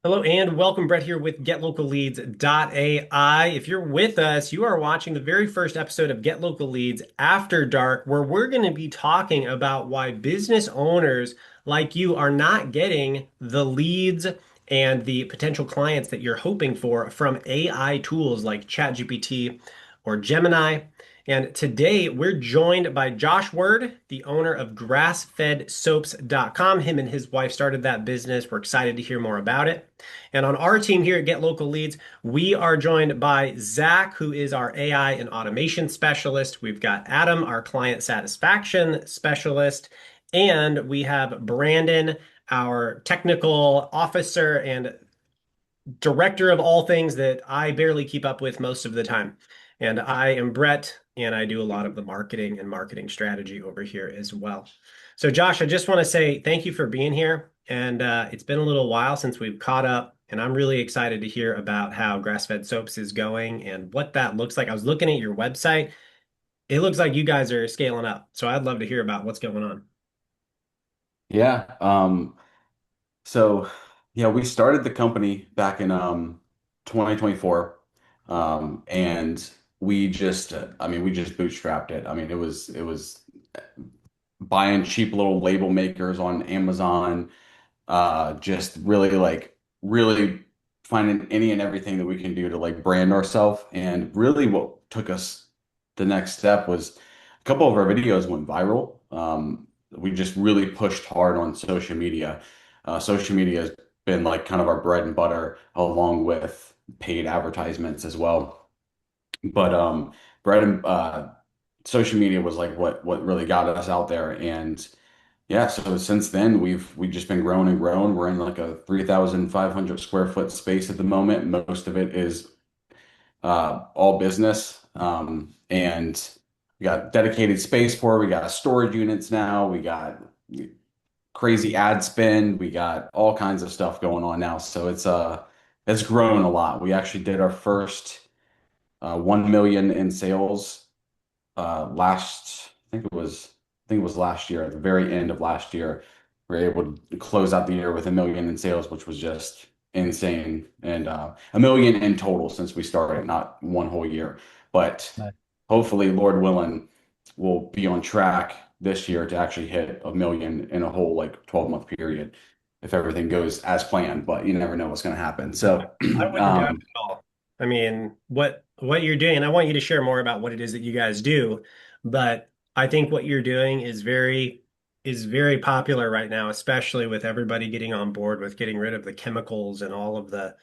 Hello and welcome, Brett here with GetLocalLeads.ai. If you're with us, you are watching the very first episode of Get Local Leads After Dark, where we're going to be talking about why business owners like you are not getting the leads and the potential clients that you're hoping for from AI tools like ChatGPT or Gemini. And today we're joined by Josh Word, the owner of GrassFedSoaps.com. Him and his wife started that business. We're excited to hear more about it. And on our team here at Get Local Leads, we are joined by Zach, who is our AI and automation specialist. We've got Adam, our client satisfaction specialist. And we have Brandon, our technical officer and director of all things that I barely keep up with most of the time. And I am Brett, and I do a lot of the marketing and marketing strategy over here as well. So, Josh, I just want to say thank you for being here. And it's been a little while since we've caught up, and I'm really excited to hear about how Grass-Fed Soaps is going and what that looks like. I was looking at your website. It looks like you guys are scaling up. So I'd love to hear about what's going on. Yeah. So yeah, we started the company back in 2024. And we just bootstrapped it. I mean, it was buying cheap little label makers on Amazon, just really finding any and everything that we can do to like brand ourselves. And really what took us the next step was a couple of our videos went viral. We just really pushed hard on social media. Social media has been like kind of our bread and butter along with paid advertisements as well. But bread and social media was like what really got us out there. And yeah, so since then we've just been growing and growing. We're in like a 3,500 square foot space at the moment. Most of it is all business. And we got dedicated space for it. We got storage units now. We got crazy ad spend. We got all kinds of stuff going on now. So it's grown a lot. We actually did our first 1 million in sales I think it was last year, at the very end of last year. We were able to close out the year with 1 million in sales, which was just insane. And 1 million in total since we started, not one whole year. But Nice. hopefully, Lord willing, we'll be on track this year to actually hit 1 million in a whole like 12-month period if everything goes as planned. But you never know what's going to happen. So I wouldn't doubt it at all. I mean, what you're doing, and I want you to share more about what it is that you guys do, but I think what you're doing is very popular right now, especially with everybody getting on board with getting rid of the chemicals and all of the,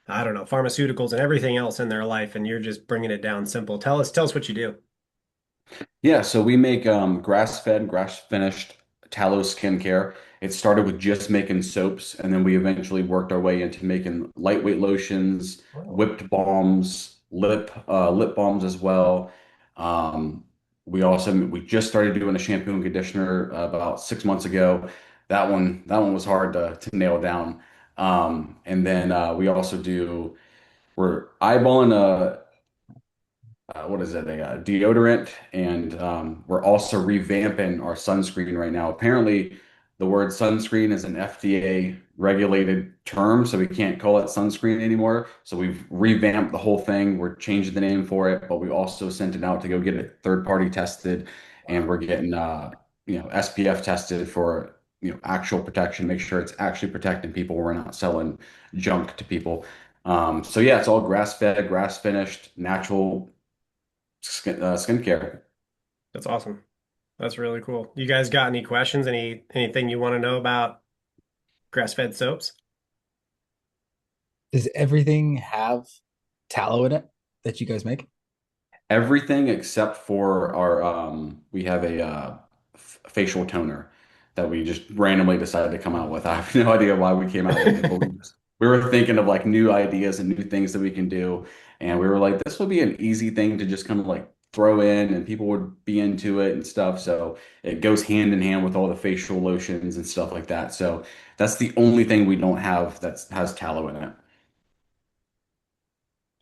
I don't know, pharmaceuticals and everything else in their life, and you're just bringing it down simple. Tell us what you do. Yeah, so we make grass-fed, grass-finished tallow skincare. It started with just making soaps, and then we eventually worked our way into making lightweight lotions, Oh. whipped balms, lip balms as well. Um, we just started doing a shampoo and conditioner about 6 months ago. That one was hard to nail down. And then we also do we're eyeballing a what is it, a deodorant, and we're also revamping our sunscreen right now. Apparently, the word sunscreen is an FDA regulated term, so we can't call it sunscreen anymore. So we've revamped the whole thing. We're changing the name for it, but we also sent it out to go get it third party tested, and we're getting SPF tested for actual protection. Make sure it's actually protecting people. We're not selling junk to people. So yeah, it's all grass fed, grass finished, natural skincare. That's awesome. That's really cool. You guys got any questions? Anything you want to know about grass-fed soaps? Does everything have tallow in it that you guys make? Everything except for our we have a facial toner that we just randomly decided to come out with. I have no idea why we came out with it, but we were thinking of like new ideas and new things that we can do, and we were like, this would be an easy thing to just kind of like throw in, and people would be into it and stuff. So it goes hand in hand with all the facial lotions and stuff like that. So that's the only thing we don't have that has tallow in it.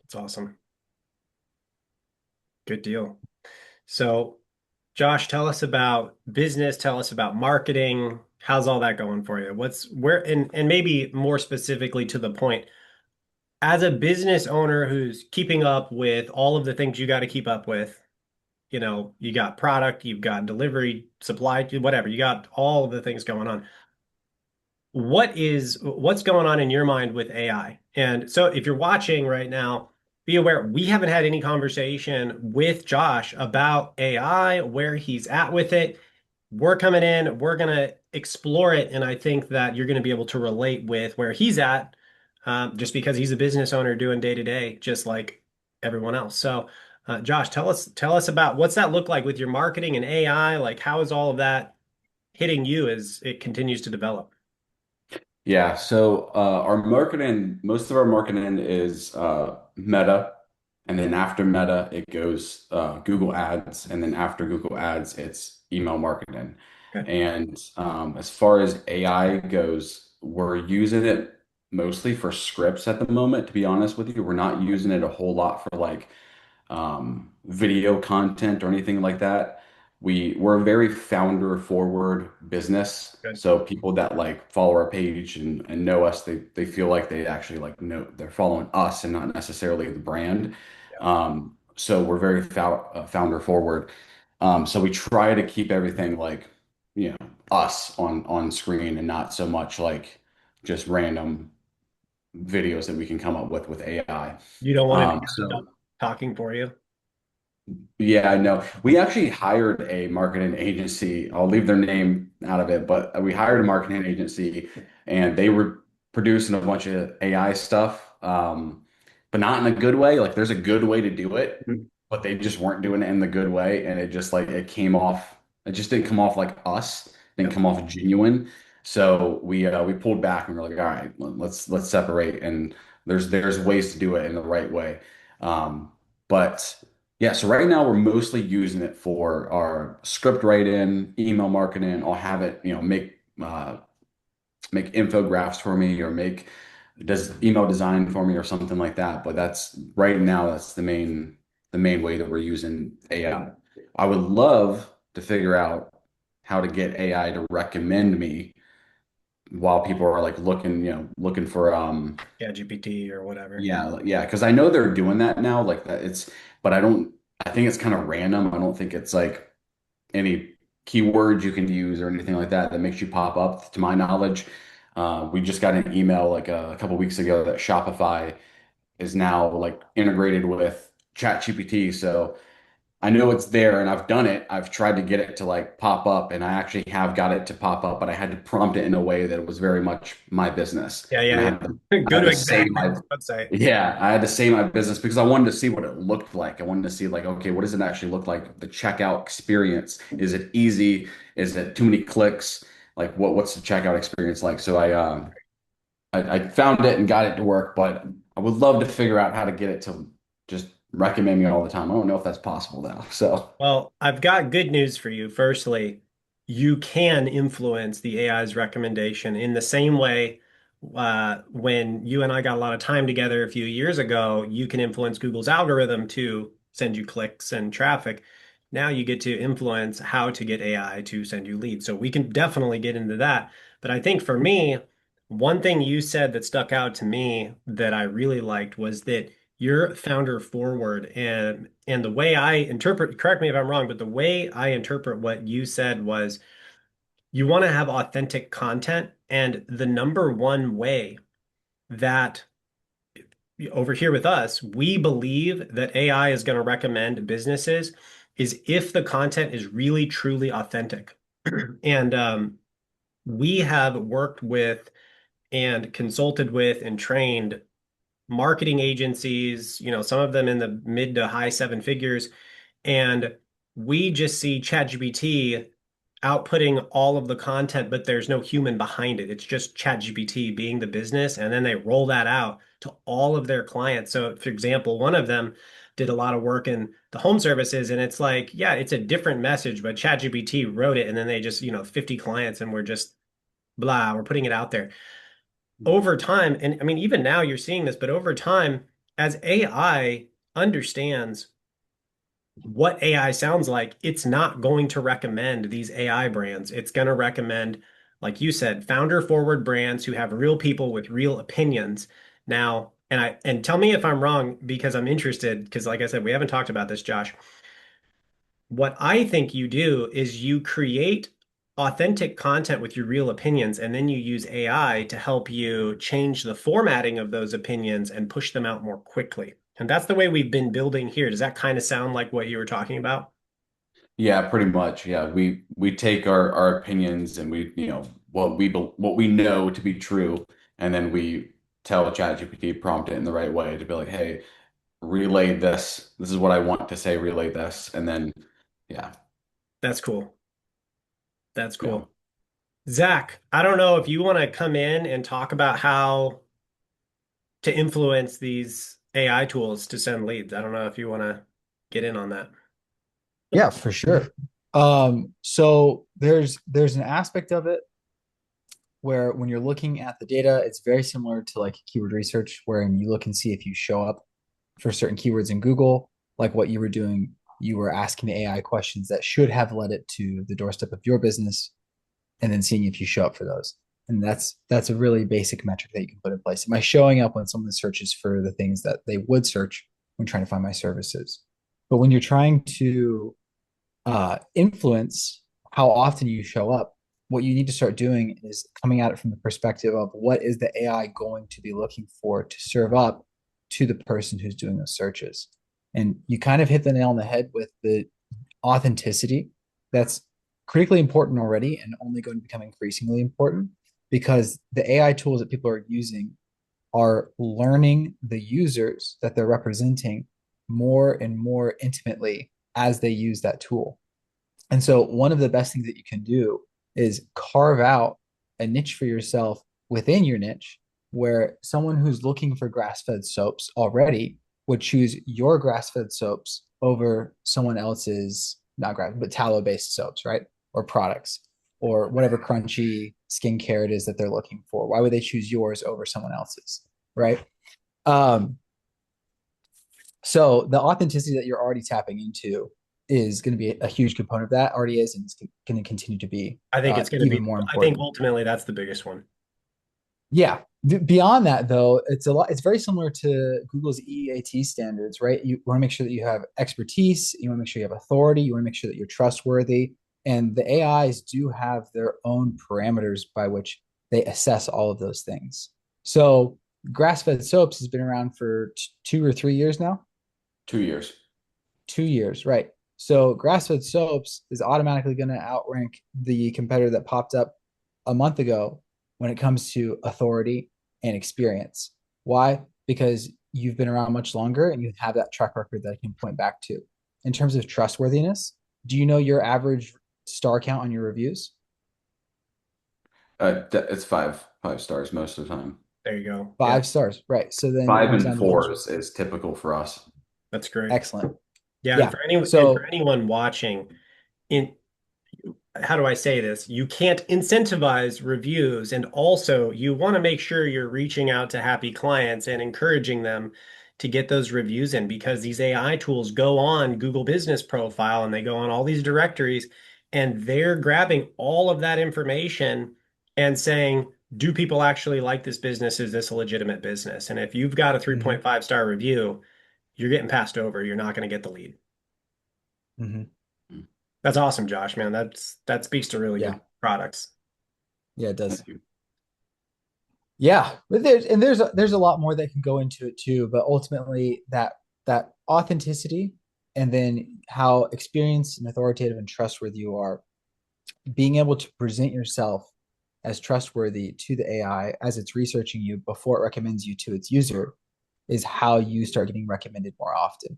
That's awesome. Good deal. So, Josh, tell us about business, tell us about marketing, How's all that going for you? What's where and maybe more specifically to the point, as a business owner who's keeping up with all of the things you got to keep up with, you got product, you've got delivery, supply, whatever, you got all of the things going on. What's going on in your mind with AI? And so if you're watching right now, be aware we haven't had any conversation with Josh about AI, where he's at with it. We're coming in, we're gonna explore it, and I think that you're gonna be able to relate with where he's at, just because he's a business owner doing day to day, just like everyone else. So, Josh, tell us about what's that look like with your marketing and AI? Like, how is all of that hitting you as it continues to develop? Yeah, so our marketing, most of our marketing is Meta, and then after Meta, it goes Google Ads, and then after Google Ads, it's email marketing. Okay. And as far as AI goes, we're using it mostly for scripts at the moment, to be honest with you. We're not using it a whole lot for like video content or anything like that. We're a very founder forward business. Good. So people that like follow our page and know us, they feel like they actually like know they're following us and not necessarily the brand. Yeah. So we're very founder forward. So we try to keep everything like, us on screen and not so much like just random videos that we can come up with AI. You don't want it to end up So talking for you. Yeah, I know. We actually hired a marketing agency. I'll leave their name out of it, but we hired a marketing agency and they were producing a bunch of AI stuff, but not in a good way. Like there's a good way to do it, Mhm. but they just weren't doing it in the good way. And it just like it came off, it just didn't come off like us, didn't Yep. come off genuine. So we pulled back and we're like, all right, let's separate. And there's ways to do it in the right way. But yeah, so right now we're mostly using it for our script write-in, email marketing. I'll have it, make infographics for me or make does email design for me or something like that. But that's right now that's the main way that we're using AI. I would love to figure out how to get AI to recommend me while people are like looking for Yeah, GPT or whatever. yeah, because I know they're doing that now, like that but I think it's kind of random. I don't think it's like any keywords you can use or anything like that that makes you pop up, to my knowledge. We just got an email like a couple weeks ago that Shopify is now like integrated with ChatGPT. So I know it's there and I've done it. I've tried to get it to like pop up and I actually have got it to pop up, but I had to prompt it in a way that was very much my business. Yeah, And yeah, yeah. I Go had to to say exactly my this website. yeah, I had to say my business because I wanted to see what it looked like. I wanted to see like, okay, what does it actually look like? The checkout experience. Is it easy? Is it too many clicks? Like what's the checkout experience like? So I found it and got it to work, but I would love to figure out how to get it to just recommend me all the time. I don't know if that's possible though. So Well, I've got good news for you. Firstly, you can influence the AI's recommendation in the same way, when you and I got a lot of time together a few years ago, you can influence Google's algorithm to send you clicks and traffic. Now you get to influence how to get AI to send you leads. So we can definitely get into that. But I think for me, one thing you said that stuck out to me that I really liked was that you're founder forward, and the way I interpret, correct me if I'm wrong, but the way I interpret what you said was you want to have authentic content, and the number one way that over here with us, we believe that AI is going to recommend businesses is if the content is really truly authentic. And we have worked with and consulted with and trained marketing agencies, some of them in the mid to high seven figures. And we just see ChatGPT outputting all of the content, but there's no human behind it. It's just ChatGPT being the business. And then they roll that out to all of their clients. So, for example, one of them did a lot of work in the home services. And it's like, yeah, it's a different message, but ChatGPT wrote it. And then they just, 50 clients and we're just blah, we're putting it out there over time. And I mean, even now you're seeing this, but over time, as AI understands what AI sounds like, it's not going to recommend these AI brands. It's going to recommend like you said, founder forward brands who have real people with real opinions. Now, and tell me if I'm wrong because I'm interested, because like I said, we haven't talked about this, Josh. What I think you do is you create authentic content with your real opinions, and then you use AI to help you change the formatting of those opinions and push them out more quickly. And that's the way we've been building here. Does that kind of sound like what you were talking about? Yeah, pretty much. Yeah, we take our opinions and we, what we know to be true, and then we tell ChatGPT, prompt it in the right way to be like, hey, relay this. This is what I want to say, relay this. And then yeah, That's cool. That's yeah. cool. Zach, I don't know if you want to come in and talk about how to influence these AI tools to send leads. I don't know if you want to get in on that. Yeah, for sure. So there's an aspect of it where when you're looking at the data, it's very similar to like keyword research, wherein you look and see if you show up for certain keywords in Google, like what you were doing. You were asking the AI questions that should have led it to the doorstep of your business, and then seeing if you show up for those. And that's a really basic metric that you can put in place. Am I showing up when someone searches for the things that they would search when trying to find my services? But when you're trying to influence how often you show up, what you need to start doing is coming at it from the perspective of what is the AI going to be looking for to serve up to the person who's doing those searches. And you kind of hit the nail on the head with the authenticity. That's critically important already and only going to become increasingly important because the AI tools that people are using are learning the users that they're representing more and more intimately as they use that tool. And so, one of the best things that you can do is carve out a niche for yourself within your niche where someone who's looking for grass fed soaps already would choose your grass fed soaps over someone else's, not grass, but tallow based soaps, right? Or products or whatever crunchy skincare it is that they're looking for. Why would they choose yours over someone else's, right? Um, so the authenticity that you're already tapping into is going to be a huge component of that. Already is, and it's going to continue to be I think it's going to even be, more I think important. ultimately that's the biggest one. Yeah. Beyond that, though, it's a lot. It's very similar to Google's EAT standards, right? You want to make sure that you have expertise. You want to make sure you have authority. You want to make sure that you're trustworthy. And the AIs do have their own parameters by which they assess all of those things. So grass-fed soaps has been around for 2 or 3 years now. 2 years. 2 years, right? So grass-fed soaps is automatically going to outrank the competitor that popped up a month ago when it comes to authority and experience. Why? Because you've been around much longer and you have that track record that I can point back to. In terms of trustworthiness, do you know your average star count on your reviews? It's five stars most of the time. There you go. Yeah, 5 stars, right? So then it Five comes and down to those. fours is typical for us. that's great. Excellent. Yeah, Yeah. and for So, anyone watching, in how do I say this? You can't incentivize reviews, and also you want to make sure you're reaching out to happy clients and encouraging them to get those reviews in because these AI tools go on Google Business Profile and they go on all these directories and they're grabbing all of that information and saying, do people actually like this business? Is this a legitimate business? And if you've got a mhm, 3.5-star review, you're getting passed over. You're not going to get the lead. mhm. Mm. That's awesome, Josh, man. That speaks to really good Yeah, products. yeah, it does. Thank you. Yeah, but there's a lot more that can go into it too, but ultimately that authenticity and then how experienced and authoritative and trustworthy you are, being able to present yourself as trustworthy to the AI as it's researching you before it recommends you to its user is how you start getting recommended more often.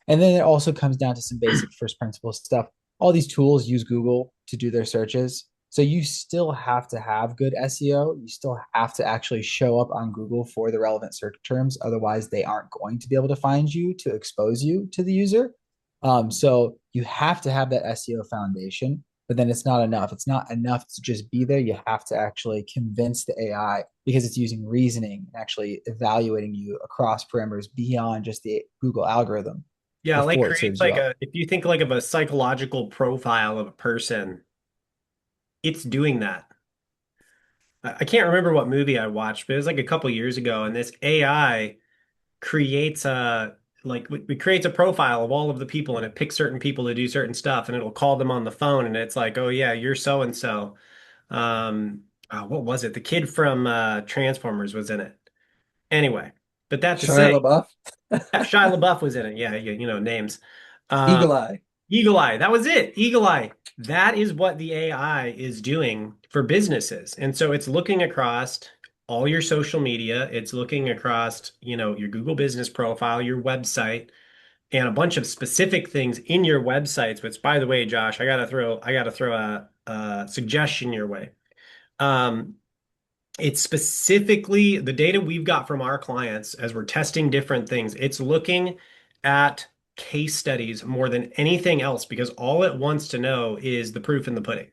And then it also comes down to some basic first principle stuff. All these tools use Google to do their searches. So you still have to have good SEO. You still have to actually show up on Google for the relevant search terms. Otherwise, they aren't going to be able to find you to expose you to the user. So you have to have that SEO foundation, but then it's not enough. It's not enough to just be there. You have to actually convince the AI because it's using reasoning and actually evaluating you across parameters beyond just the Google algorithm Yeah, like before it creates serves you like up. a if you think like of a psychological profile of a person, it's doing that. I can't remember what movie I watched, but it was like a couple years ago, and this AI creates a it creates a profile of all of the people, and it picks certain people to do certain stuff, and it'll call them on the phone, and it's like, oh yeah, you're so and so. What was it? The kid from Transformers was in it. Anyway, but that to Shia say, LaBeouf, yeah, Shia LaBeouf was in it. Yeah, you know names. Um, Eagle Eye. Eagle Eye. That was it. Eagle Eye. That is what the AI is doing for businesses. And so it's looking across all your social media. It's looking across, your Google business profile, your website, and a bunch of specific things in your websites, which by the way, Josh, I gotta throw a suggestion your way. Um, it's specifically the data we've got from our clients as we're testing different things. It's looking at case studies more than anything else because all it wants to know is the proof in the pudding.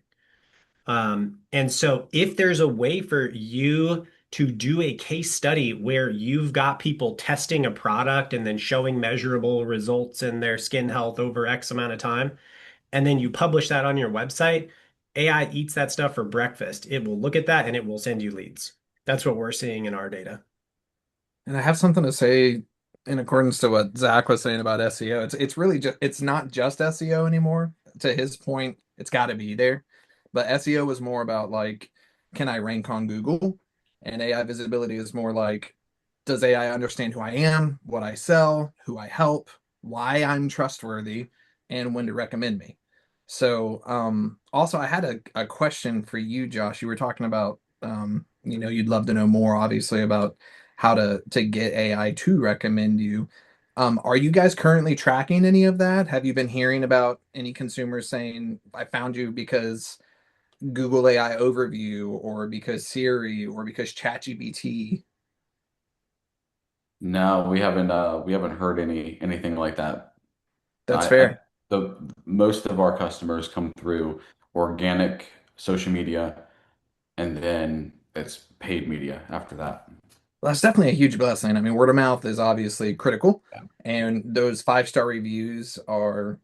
And so if there's a way for you to do a case study where you've got people testing a product and then showing measurable results in their skin health over X amount of time, and then you publish that on your website, AI eats that stuff for breakfast. It will look at that and it will send you leads. That's what we're seeing in our data. And I have something to say in accordance to what Zach was saying about SEO. It's really just it's not just SEO anymore. To his point, it's got to be there. But SEO was more about like, can I rank on Google? And AI visibility is more like, does AI understand who I am, what I sell, who I help, why I'm trustworthy, and when to recommend me. So, also, I had a question for you, Josh. You were talking about, you'd love to know more, obviously, about how to get AI to recommend you. Are you guys currently tracking any of that? Have you been hearing about any consumers saying, I found you because Google AI overview or because Siri or because ChatGPT? No, we haven't heard anything like that. That's I fair. the most of our customers come through organic social media, and then it's paid media after that. Well, that's definitely a huge blessing. I mean, word of mouth is obviously critical, and those 5-star reviews are,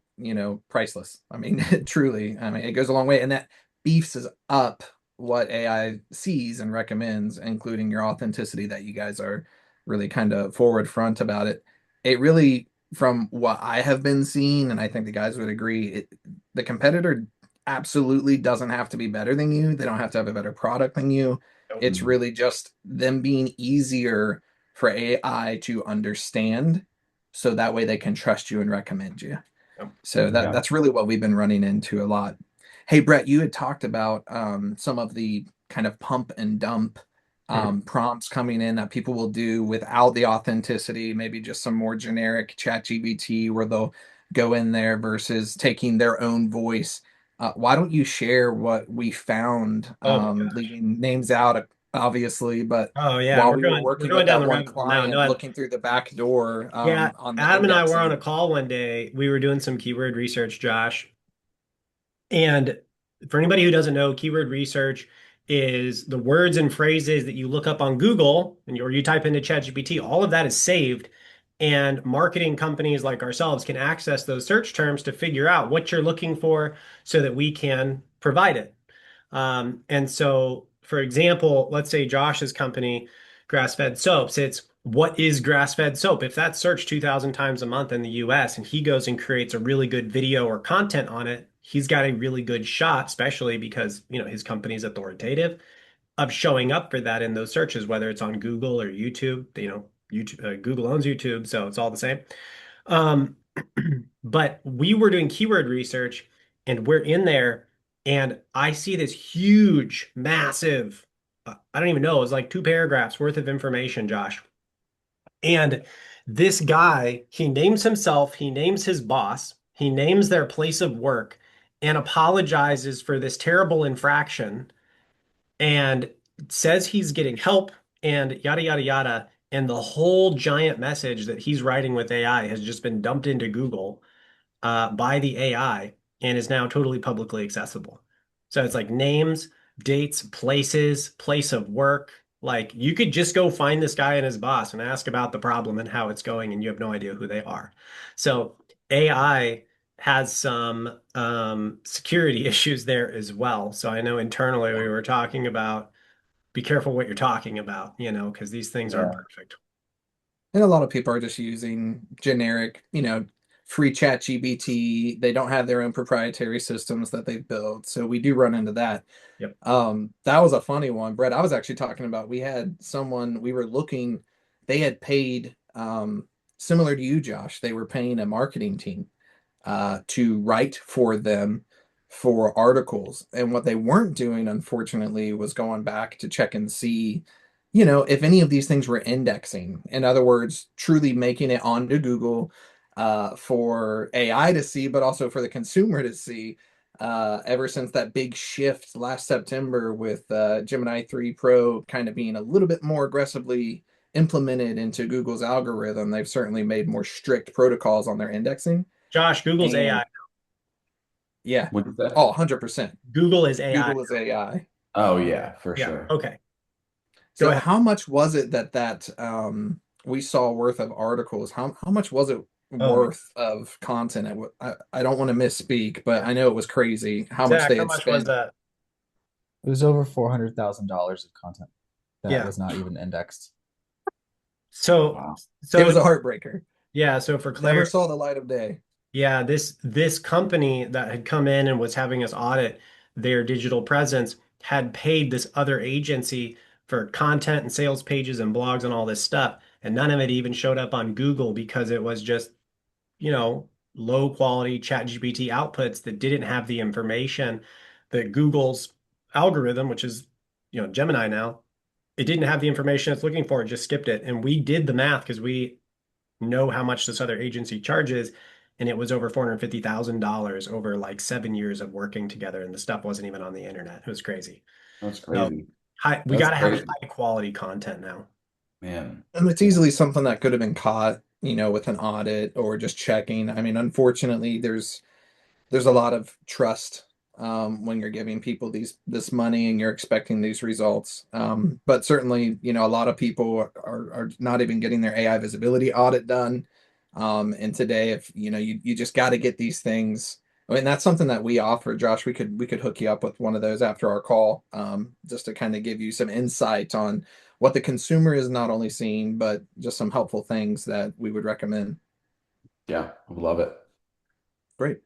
priceless. I mean, truly. I mean, it goes a long way, and that beefs up what AI sees and recommends, including your authenticity that you guys are really kind of forward front about it. It really, from what I have been seeing, and I think the guys would agree, the competitor absolutely doesn't have to be better than you. They don't have to have a better product than you. Nope. It's really just them being easier for AI to understand so that way they can trust you and recommend you. Nope. So Yeah. that's really what we've been running into a lot. Hey Brett, you had talked about some of the kind of pump and dump Mhm. prompts coming in that people will do without the authenticity, maybe just some more generic ChatGPT where they'll go in there versus taking their own voice. Why don't you share what we found, Oh my gosh. leaving names out, obviously, but Oh yeah, while we're we were going we're working going with down that the one rabbit hole now. No, client, looking through the back door yeah, on the Adam and I were on a indexing. call one day. We were doing some keyword research, Josh. And for anybody who doesn't know, keyword research is the words and phrases that you look up on Google or you type into ChatGPT. All of that is saved. And marketing companies like ourselves can access those search terms to figure out what you're looking for so that we can provide it. And so, for example, let's say Josh's company, Grass-Fed Soaps, it's what is grass-fed soap? If that's searched 2,000 times a month in the US and he goes and creates a really good video or content on it, he's got a really good shot, especially because, his company is authoritative, of showing up for that in those searches, whether it's on Google or YouTube. YouTube, Google owns YouTube, so it's all the same. Um, but we were doing keyword research and we're in there and I see this huge, massive, I don't even know, it was like 2 paragraphs worth of information, Josh. And this guy, he names himself, he names his boss, he names their place of work and apologizes for this terrible infraction and says he's getting help and yada, yada, yada. And the whole giant message that he's writing with AI has just been dumped into Google by the AI and is now totally publicly accessible. So it's like names, dates, places, place of work. Like you could just go find this guy and his boss and ask about the problem and how it's going, and you have no idea who they are. So AI has some security issues there as well. So I know internally we were talking about be careful what you're talking about, because these things aren't Yeah. perfect. And a lot of people are just using generic, free ChatGPT. They don't have their own proprietary systems that they've built. So we do run into that. Yep. That was a funny one, Brett. I was actually talking about we had someone we were looking, they had paid similar to you, Josh. They were paying a marketing team to write for them for articles. And what they weren't doing, unfortunately, was going back to check and see, if any of these things were indexing. In other words, truly making it onto Google for AI to see, but also for the consumer to see. Ever since that big shift last September with Gemini 3 Pro kind of being a little bit more aggressively implemented into Google's algorithm, they've certainly made more strict protocols on their indexing. Josh, Google's And AI. yeah. What is that? Oh, 100%. Google is AI. Google is AI. Oh yeah, for Yeah. sure. Okay. Go So ahead. how much was it that we saw worth of articles? How much was it Oh, worth of content? I don't want to misspeak, but I know it was crazy how much Zach, they how had much was spent. that? It was over $400,000 of content that Yeah. was not even indexed. So, Wow. It so was a heartbreaker. yeah. So for Never clarity, saw the light of day. yeah, this company that had come in and was having us audit their digital presence had paid this other agency for content and sales pages and blogs and all this stuff, and none of it even showed up on Google because it was just, low quality ChatGPT outputs that didn't have the information that Google's algorithm, which is, Gemini now, it didn't have the information it's looking for. It just skipped it. And we did the math because we know how much this other agency charges. And it was over $450,000 over like 7 years of working together. And the stuff wasn't even on the internet. It was crazy. That's So crazy. we got That's to have crazy, high quality content now. man. And it's Yeah. easily something that could have been caught, with an audit or just checking. I mean, unfortunately, there's a lot of trust when you're giving people this money and you're expecting these results. But certainly, a lot of people are not even getting their AI visibility audit done. And today, if you just got to get these things. I mean, that's something that we offer, Josh. We could hook you up with one of those after our call, just to kind of give you some insight on what the consumer is not only seeing, but just some helpful things that we would recommend. Yeah, I love it. Great.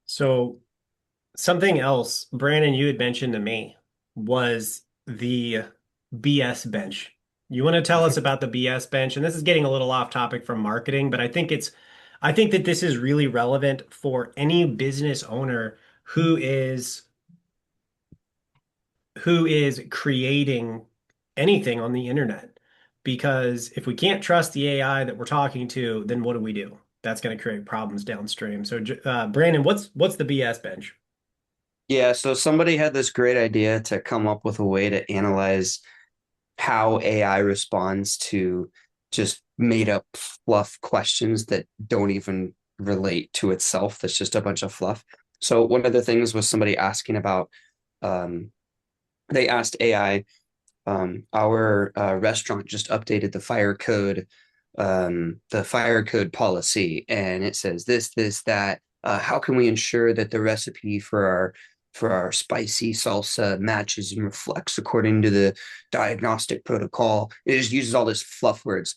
So something else Brandon, you had mentioned to me was the BS bench. You want to tell us about the BS bench? And this is getting a little off topic from marketing, but I think that this is really relevant for any business owner who is who is creating anything on the internet. Because if we can't trust the AI that we're talking to, then what do we do? That's going to create problems downstream. So, Brandon, what's the BS bench? Yeah, so somebody had this great idea to come up with a way to analyze how AI responds to just made up fluff questions that don't even relate to itself. That's just a bunch of fluff. So one of the things was somebody asking about, um, they asked AI, our restaurant just updated the fire code policy, and it says this, that. How can we ensure that the recipe for our spicy salsa matches and reflects according to the diagnostic protocol? It just uses all this fluff words.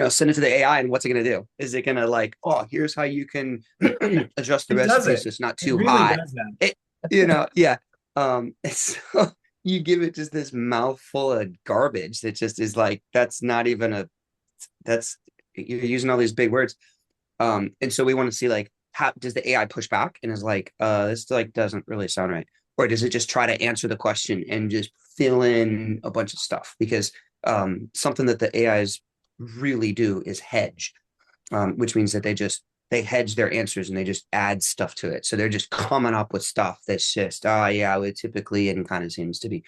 Send it to the AI, and what's it going to do? Is it going to like, oh, here's how you can adjust the It does recipe it. so it's not It too really hot? does that. It, yeah. It's you give it just this mouthful of garbage that just is like that's not even that's you're using all these big words. And so we want to see like how does the AI push back and is like, this like doesn't really sound right, or does it just try to answer the question and just fill in a bunch of stuff? Because something that the AIs really do is hedge, which means that they hedge their answers and they just add stuff to it. So they're just coming up with stuff that's just, oh yeah, it typically and kind of seems to be.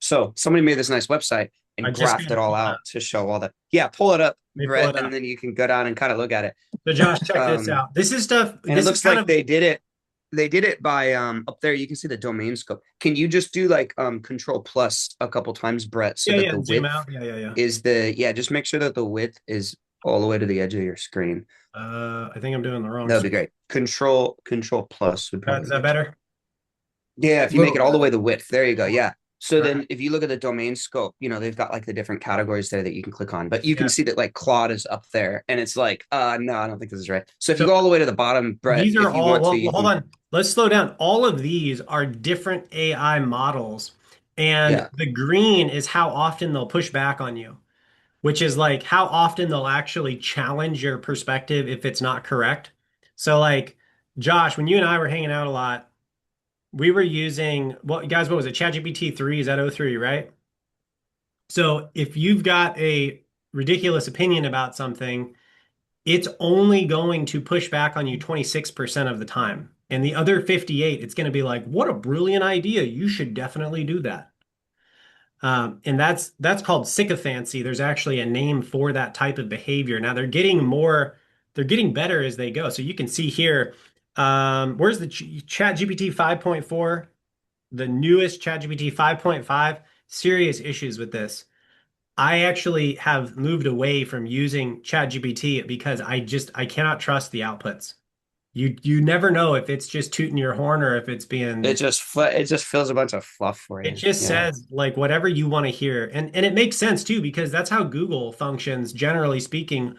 So somebody made this nice website I and just got graphed it to all pull it up. out to show all the, yeah, pull it up, Let me pull Brett, it and up. then you can go down and kind of look at it. So Josh, check this Um, out. This is stuff. and it This is looks kind like of they did it by up there you can see the domain scope. Can you just do like control plus a couple times, Brett, so yeah, that yeah. the Zoom width out. Yeah, yeah, yeah. is just make sure that the width is all the way to the edge of your screen. I think I'm doing the wrong That would be screen. great. Control plus would Is probably that get you. better? Yeah, if you make Little it all the way better. the width. There you go. Yeah. So Right. then if you look at the domain scope, they've got like the different categories there that you can click on, but you can Yeah. see that like Claude is up there and it's like, no, I don't think this is right. So if you So go all the way to the bottom, Brett, these are if you all, want to, well, you hold can, on. Let's slow down. All of these are different AI models. And yeah, the green is how often they'll push back on you, which is like how often they'll actually challenge your perspective if it's not correct. So, like, Josh, when you and I were hanging out a lot, we were using, well, guys, what was it? ChatGPT 3, is that O3, right? So, if you've got a ridiculous opinion about something, it's only going to push back on you 26% of the time. And the other 58, it's going to be like, what a brilliant idea. You should definitely do that. And that's called sycophancy. There's actually a name for that type of behavior. Now they're getting better as they go. So you can see here, where's the Chat GPT 5.4, the newest Chat GPT 5.5, serious issues with this. I actually have moved away from using ChatGPT because I cannot trust the outputs. You never know if it's just tooting your horn or if it's being it just fills a bunch of fluff for it you. just Yeah. says like whatever you want to hear. And it makes sense too because that's how Google functions generally speaking.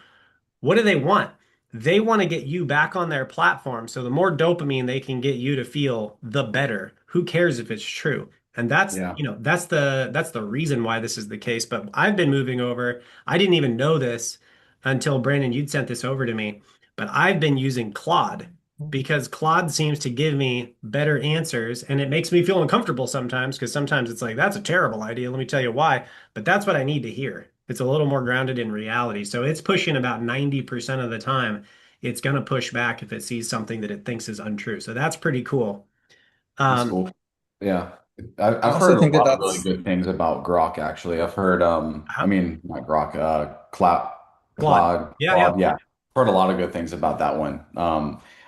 What do they want? They want to get you back on their platform. So the more dopamine they can get you to feel, the better. Who cares if it's true? And that's, Yeah. that's the reason why this is the case. But I've been moving over. I didn't even know this until Brandon, you'd sent this over to me. But I've been using Claude because Claude seems to give me better answers and it makes me feel uncomfortable sometimes because sometimes it's like, that's a terrible idea. Let me tell you why. But that's what I need to hear. It's a little more grounded in reality. So it's pushing about 90% of the time. It's going to push back if it sees something that it thinks is untrue. So that's pretty cool. That's Um, cool. Yeah. I I've also heard a think that lot of really that's good things about Grok, actually. I've heard, I uh, mean, not Grok, Claude. Yeah, yeah. Claude, yeah. Heard a lot of good things about that one.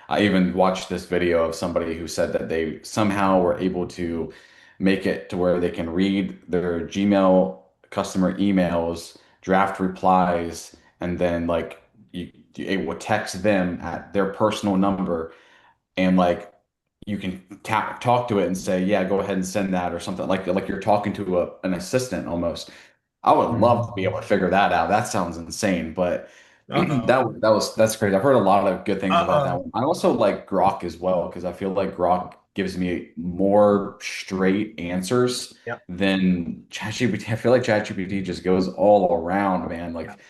I even watched this video of somebody who said that they somehow were able to make it to where they can read their Gmail customer emails, draft replies, and then like it will text them at their personal number and like you can talk to it and say, yeah, go ahead and send that or something like you're talking to an assistant almost. I would love to be able to figure that out. That sounds insane, but Uh-oh. that's crazy. I've heard a lot of good things about that Uh-oh. one. I also like Grok as well because I feel like Grok gives me more straight answers Yep. than ChatGPT. I feel like ChatGPT just goes all around, man. Like Yep.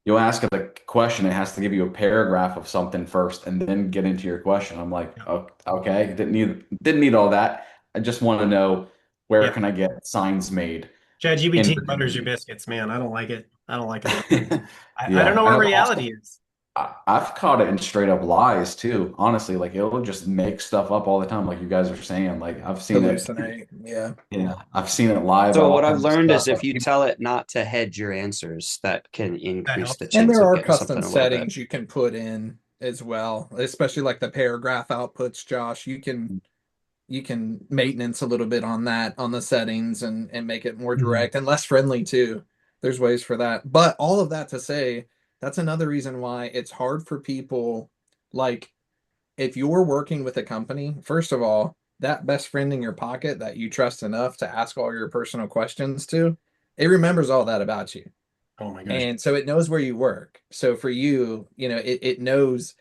you'll ask it a question, it has to give you a paragraph of something first and then get into your question. I'm like, Yep. oh, okay, didn't need all that. I just want to know where Yep. can I get signs made in ChatGPT butters your Virginia. biscuits, man. I don't like it. I don't like it at all. I don't Yeah, know and what I've reality also is. I've caught it in straight up lies too. Honestly, like it'll just make stuff up all the time, like you guys are saying. Like I've seen it. hallucinate. Yeah. Yeah, I've seen it lie about So all what I've kinds of learned stuff. is if you tell it not to hedge your answers, that can That increase the helps. And chance there of are getting custom something a little bit. settings you can put in as well, especially like the paragraph outputs, Josh. You can maintenance a little bit on that on the settings and make it more Mhm. direct and less friendly too. There's ways for that. But all of that to say, that's another reason why it's hard for people like if you're working with a company, first of all, that best friend in your pocket that you trust enough to ask all your personal questions to, it remembers all that about you. Oh my gosh. And so it knows where you work. So for you, it knows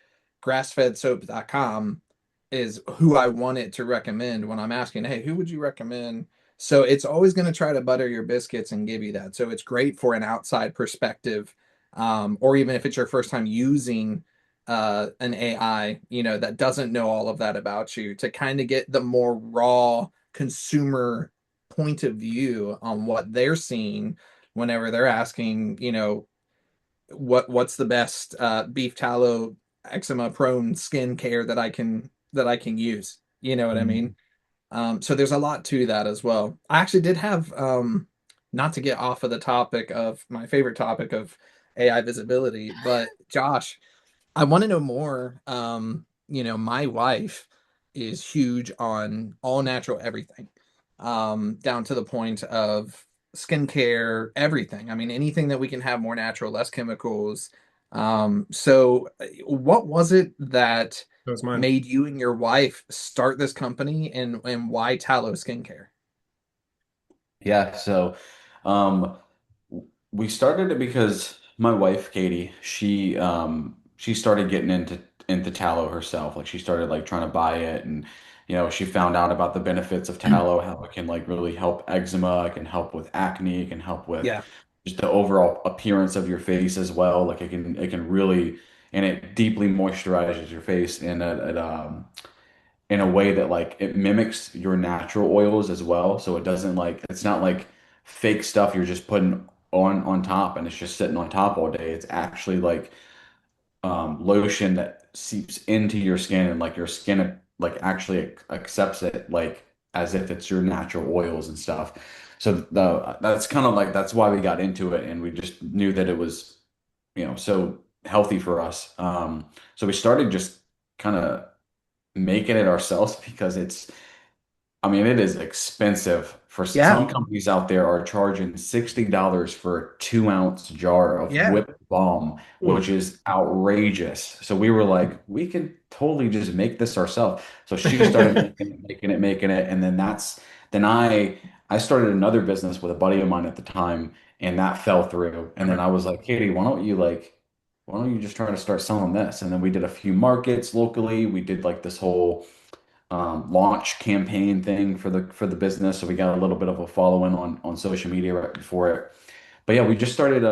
grassfedsoap.com is who I want it to recommend when I'm asking, hey, who would you recommend? So it's always going to try to butter your biscuits and give you that. So it's great for an outside perspective, or even if it's your first time using an AI, that doesn't know all of that about you to kind of get the more raw consumer point of view on what they're seeing whenever they're asking, what's the best beef tallow eczema prone skin care that I can use. You know what I Mhm. mean? So there's a lot to that as well. I actually did have not to get off of the topic of my favorite topic of AI visibility, but Josh, I want to know more. My wife is huge on all natural everything, down to the point of skincare, everything. I mean, anything that we can have more natural, less chemicals. So what was it that That was mine. made you and your wife start this company and why Tallow Skincare? Yeah, so um we started it because my wife, Katie, she started getting into tallow herself. Like she started like trying to buy it, and she found out about the benefits of tallow, how it can like really help eczema, it can help with acne, it can help with Yeah. just the overall appearance of your face as well. Like it can really, and it deeply moisturizes your face in a way that like it mimics your natural oils as well. So it doesn't like it's not like fake stuff you're just putting on top and it's just sitting on top all day. It's actually like lotion that seeps into your skin and like your skin like actually accepts it like as if it's your natural oils and stuff. So that's kind of like that's why we got into it and we just knew that it was so healthy for us. So we started just kind of making it ourselves because I mean, it is expensive for Yeah. some companies out there are charging $60 for a 2 ounce jar of Yeah. whipped balm, Mm. which is outrageous. So we were like, we could totally just make this ourselves. So she started making it, and then I started another business with a buddy of mine at the time, and that fell through. And then I was like, Katie, why don't you just try to start selling this? And then we did a few markets locally. We did like this whole launch campaign thing for the business. So we got a little bit of a following on social media right before it. But yeah, we just started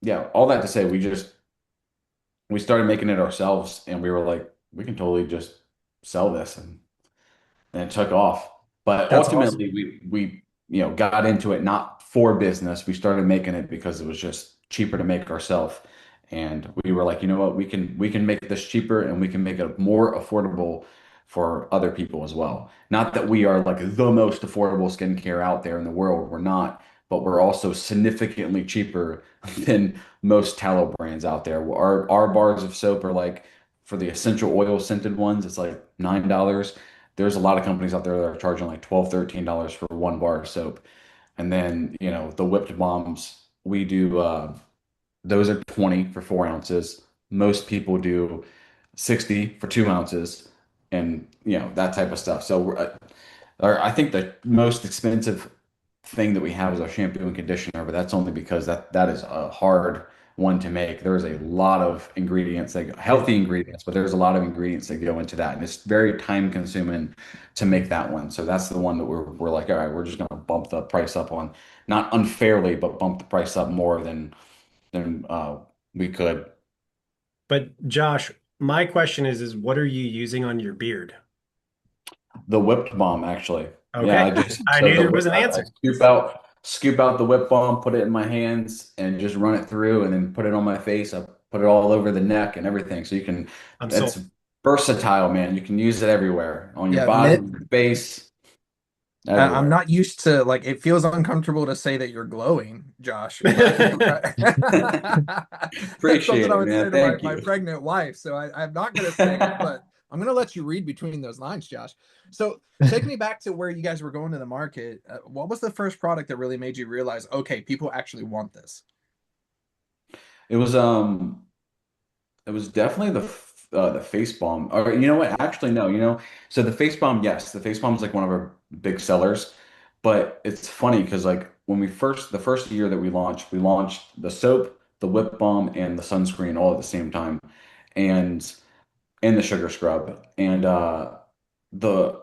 yeah, all that to say we started making it ourselves and we were like, we can totally just sell this and it took off. But That's awesome. ultimately, we got into it not for business. We started making it because it was just cheaper to make ourselves, and we were like, you know what, we can make this cheaper and we can make it more affordable for other people as well. Not that we are like the most affordable skincare out there in the world. We're not, but we're also significantly cheaper than most tallow brands out there. Our bars of soap are like for the essential oil scented ones, it's like $9. There's a lot of companies out there that are charging like 12, $13 for one bar of soap. And then, the whipped bombs, we do those are 20 for 4 ounces. Most people do 60 for 2 ounces and that type of stuff. So or I think the most expensive thing that we have is our shampoo and conditioner, but that's only because that is a hard one to make. There's a lot of ingredients Yeah. healthy ingredients, but there's a lot of ingredients that go into that, and it's very time consuming to make that one. So that's the one that we're like, all right, we're just gonna bump the price up on, not unfairly, but bump the price up more than we could. But Josh, my question is what are you using on your beard? The whipped bomb, actually. Yeah, Okay. I so knew there was an I answer. scoop out the whip balm, put it in my hands, and just run it through, and then put it on my face. I put it all over the neck and everything. So I'm it's sold. versatile, man. You can use it everywhere, on your Yeah. body, your face, I'm everywhere. not used to like it feels uncomfortable to say that you're glowing, Josh, but that's something Appreciate I it, would say man. to my, Thank my you. pregnant wife. So I'm not gonna say it, but I'm gonna let you read between those lines, Josh. So take me back to where you guys were going to the market. What was the first product that really made you realize, okay, people actually want this? It was It was definitely the face bomb. Or you know what? Actually, no. So the face bomb, yes, the face bomb is like one of our big sellers. But it's funny because like when the first year that we launched the soap, the whip balm, and the sunscreen all at the same time, and the sugar scrub, and the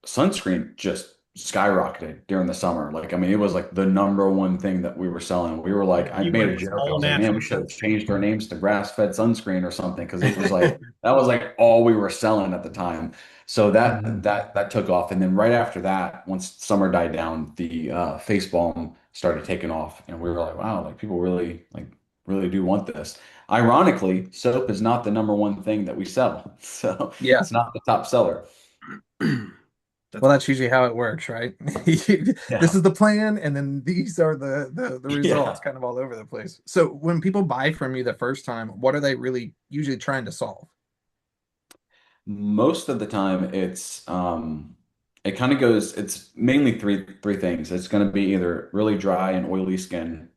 sunscreen just skyrocketed during the summer. Like, I mean, it was like the number one thing that we were selling. We were like, Yeah, I you made went a with joke. I all was like, man, natural we should have stuff. changed our names to grass-fed sunscreen or something because it was like that was like all we were selling at the time. So Mhm. that took off. And then right after that, once summer died down, the face balm started taking off, and we were like, wow, like people really do want this. Ironically, soap is not the number one thing that we sell. So Yeah. it's not the top seller. That's Well, that's awesome. usually how it works, right? This Yeah. is the plan, and then these are the results, Yeah. kind of all over the place. So when people buy from you the first time, what are they really usually trying to solve? Most of the time it kind of goes it's mainly three things. It's going to be either really dry and oily skin,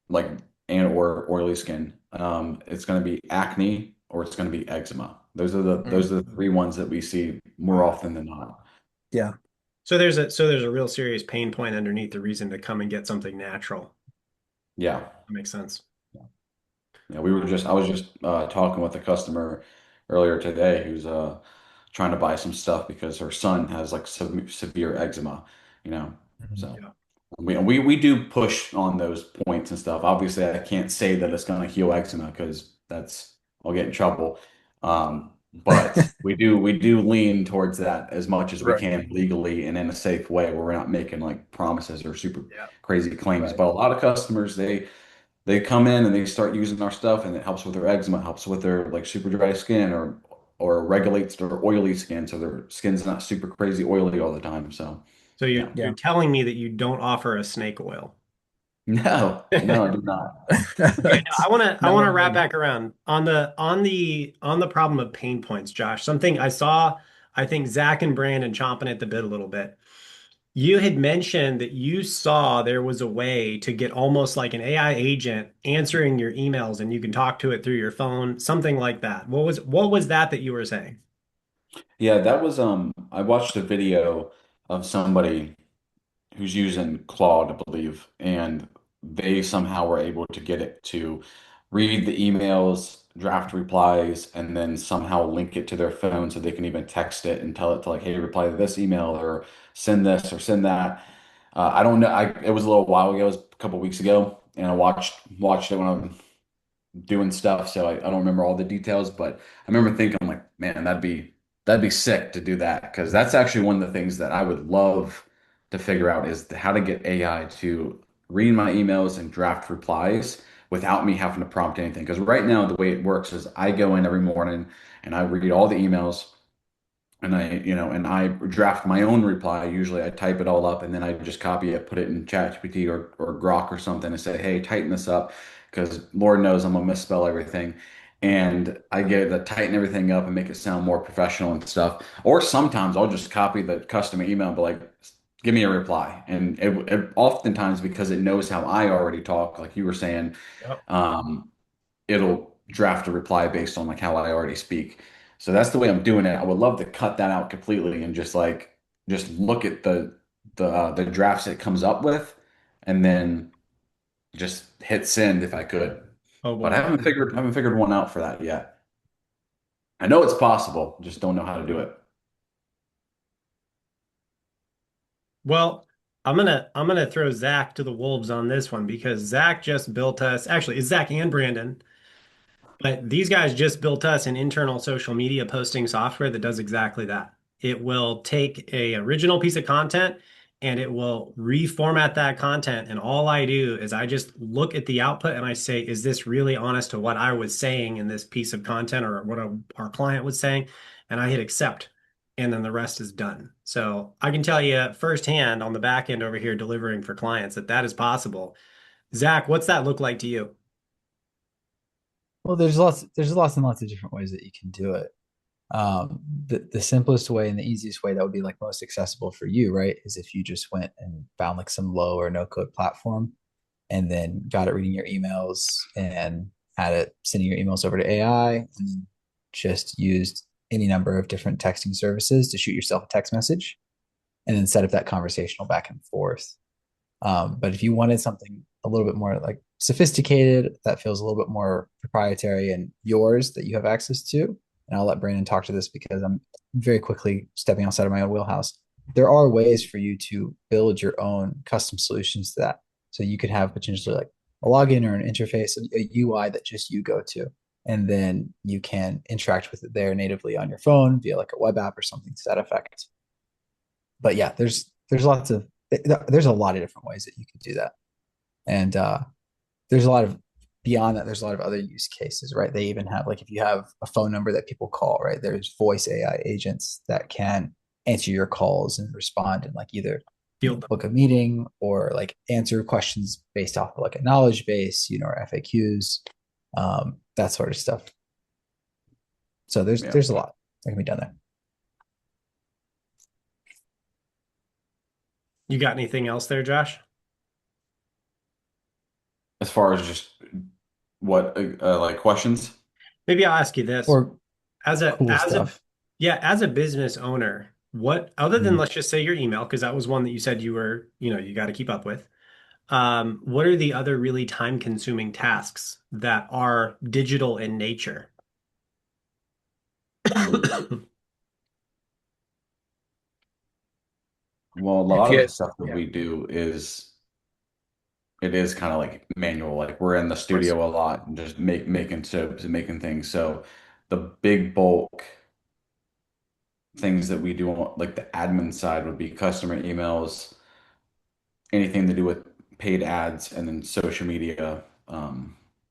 like and or oily skin. It's going to be acne or it's going to be eczema. Mm. Those are the three ones that we see more often than not. Yeah. So there's a real serious pain point underneath the reason to come and get something natural. Yeah. That makes sense. Yeah, I was just talking with a customer earlier today who's trying to buy some stuff because her son has like severe eczema, you know. Mhm. So Yeah. we do push on those points and stuff. Obviously, I can't say that it's going to heal eczema because that's I'll get in trouble. But we do lean towards that as much as we Right. can legally and in a safe way where we're not making like promises or super Yeah. crazy claims. Right. But a lot of customers they come in and they start using our stuff and it helps with their eczema, helps with their like super dry skin or regulates their oily skin so their skin's not super crazy oily all the time. So So you're yeah. you're Yeah. telling me that you don't offer a snake oil. No, no, I do not. Okay, no, I want to Not wrap me. back around on the problem of pain points, Josh. Something I saw, I think Zach and Brandon chomping at the bit a little bit. You had mentioned that you saw there was a way to get almost like an AI agent answering your emails and you can talk to it through your phone, something like that. What was that you were saying? Yeah, that was I watched a video of somebody who's using Claude, I believe, and they somehow were able to get it to read the emails, draft replies, and then somehow link it to their phone so they can even text it and tell it to like, hey, reply to this email or send this or send that. I don't know. It was a little while ago, it was a couple weeks ago, and I watched it when I doing stuff, so I don't remember all the details, but I remember thinking like, man, that'd be sick to do that because that's actually one of the things that I would love to figure out is how to get AI to read my emails and draft replies without me having to prompt anything. Because right now the way it works is I go in every morning and I read all the emails and I draft my own reply. Usually I type it all up and then I just copy it, put it in ChatGPT or Grok or something and say, hey, tighten this up because Lord knows I'm gonna misspell everything. And I get it to tighten everything up and make it sound more professional and stuff. Or sometimes I'll just copy the customer email, but like, give me a reply. And it oftentimes because it knows how I already talk, like you were saying, Yep. um, it'll draft a reply based on like how I already speak. So that's the way I'm doing it. I would love to cut that out completely and just look at the drafts it comes up with and then just hit send if I could. Oh But boy. I haven't figured one out for that yet. I know it's possible, just don't know how to do it. Well, I'm gonna throw Zach to the wolves on this one because Zach just built us. Actually, it's Zach and Brandon. But these guys just built us an internal social media posting software that does exactly that. It will take a original piece of content and it will reformat that content. And all I do is I just look at the output and I say, is this really honest to what I was saying in this piece of content or what our client was saying? And I hit accept. And then the rest is done. So I can tell you firsthand on the back end over here delivering for clients that that is possible. Zach, what's that look like to you? Well, there's lots and lots of different ways that you can do it. The simplest way and the easiest way that would be like most accessible for you, right, is if you just went and found like some low or no code platform and then got it reading your emails and had it sending your emails over to AI and just used any number of different texting services to shoot yourself a text message and then set up that conversational back and forth. But if you wanted something a little bit more like sophisticated, that feels a little bit more proprietary and yours that you have access to, and I'll let Brandon talk to this because I'm very quickly stepping outside of my own wheelhouse. There are ways for you to build your own custom solutions to that. So you could have potentially like a login or an interface, a UI that just you go to, and then you can interact with it there natively on your phone via like a web app or something to that effect. But yeah, there's a lot of different ways that you could do that. And there's a lot of beyond that, there's a lot of other use cases, right? They even have like if you have a phone number that people call, right? There's voice AI agents that can answer your calls and respond and like either Field them. book a meeting or like answer questions based off of like a knowledge base, or FAQs, that sort of stuff. So there's Yeah. there's a lot that can be done there. You got anything else there, Josh? As far as just what like questions. Maybe I'll ask you this. Or As a cool as a stuff. yeah, as a business owner, what other than Mhm. let's just say your email, because that was one that you said you were, you got to keep up with. What are the other really time-consuming tasks that are digital in nature? Well, a If lot of you, the stuff that yeah, we do it is kind of like manual. Like we're in the Of course. studio a lot and just making soaps and making things. So the big bulk things that we do on like the admin side would be customer emails, anything to do with paid ads, and then social media,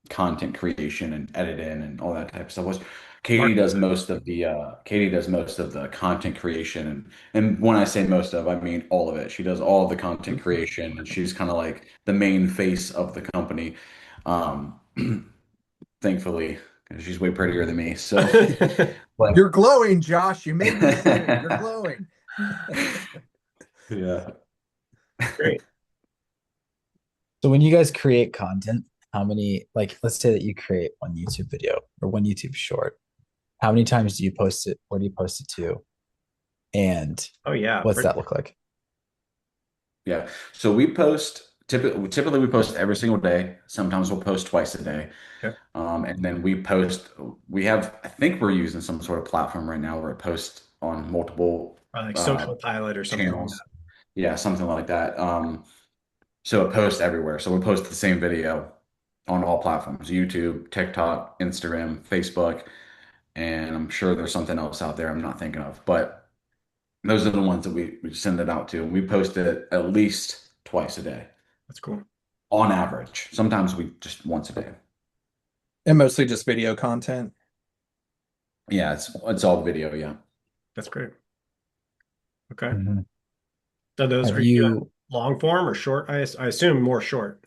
content creation and editing and all that type of stuff. Was Marketing side. Katie does most of the content creation, and when I say most of, I mean all of it. She does all of the content creation, and she's kind of like the main face of the company. Um, thankfully, 'cause she's way prettier than me. So, but you're glowing, Josh. You made me say it. You're glowing. yeah. Great. So when you guys create content, how many, like, let's say that you create one YouTube video or one YouTube short, how many times do you post it? Where do you post it to? And Oh yeah, what's that look like? Yeah. So typically we post every single day. Sometimes we'll post twice a day. okay. And then I think we're using some sort of platform right now where it posts on multiple Like uh, social pilot or something like channels. Yeah, something like that. So it posts everywhere. So we post the same video on all platforms, YouTube, TikTok, Instagram, Facebook, and I'm sure there's something else out there I'm not thinking of. But those are the ones that we send it out to. And we post it at least twice a day That's cool. on average. Sometimes we just once a day. And mostly just video content. Yeah, it's all video, yeah. That's great. Okay. Mhm. So those Have are you doing you, long form or short? I assume more short.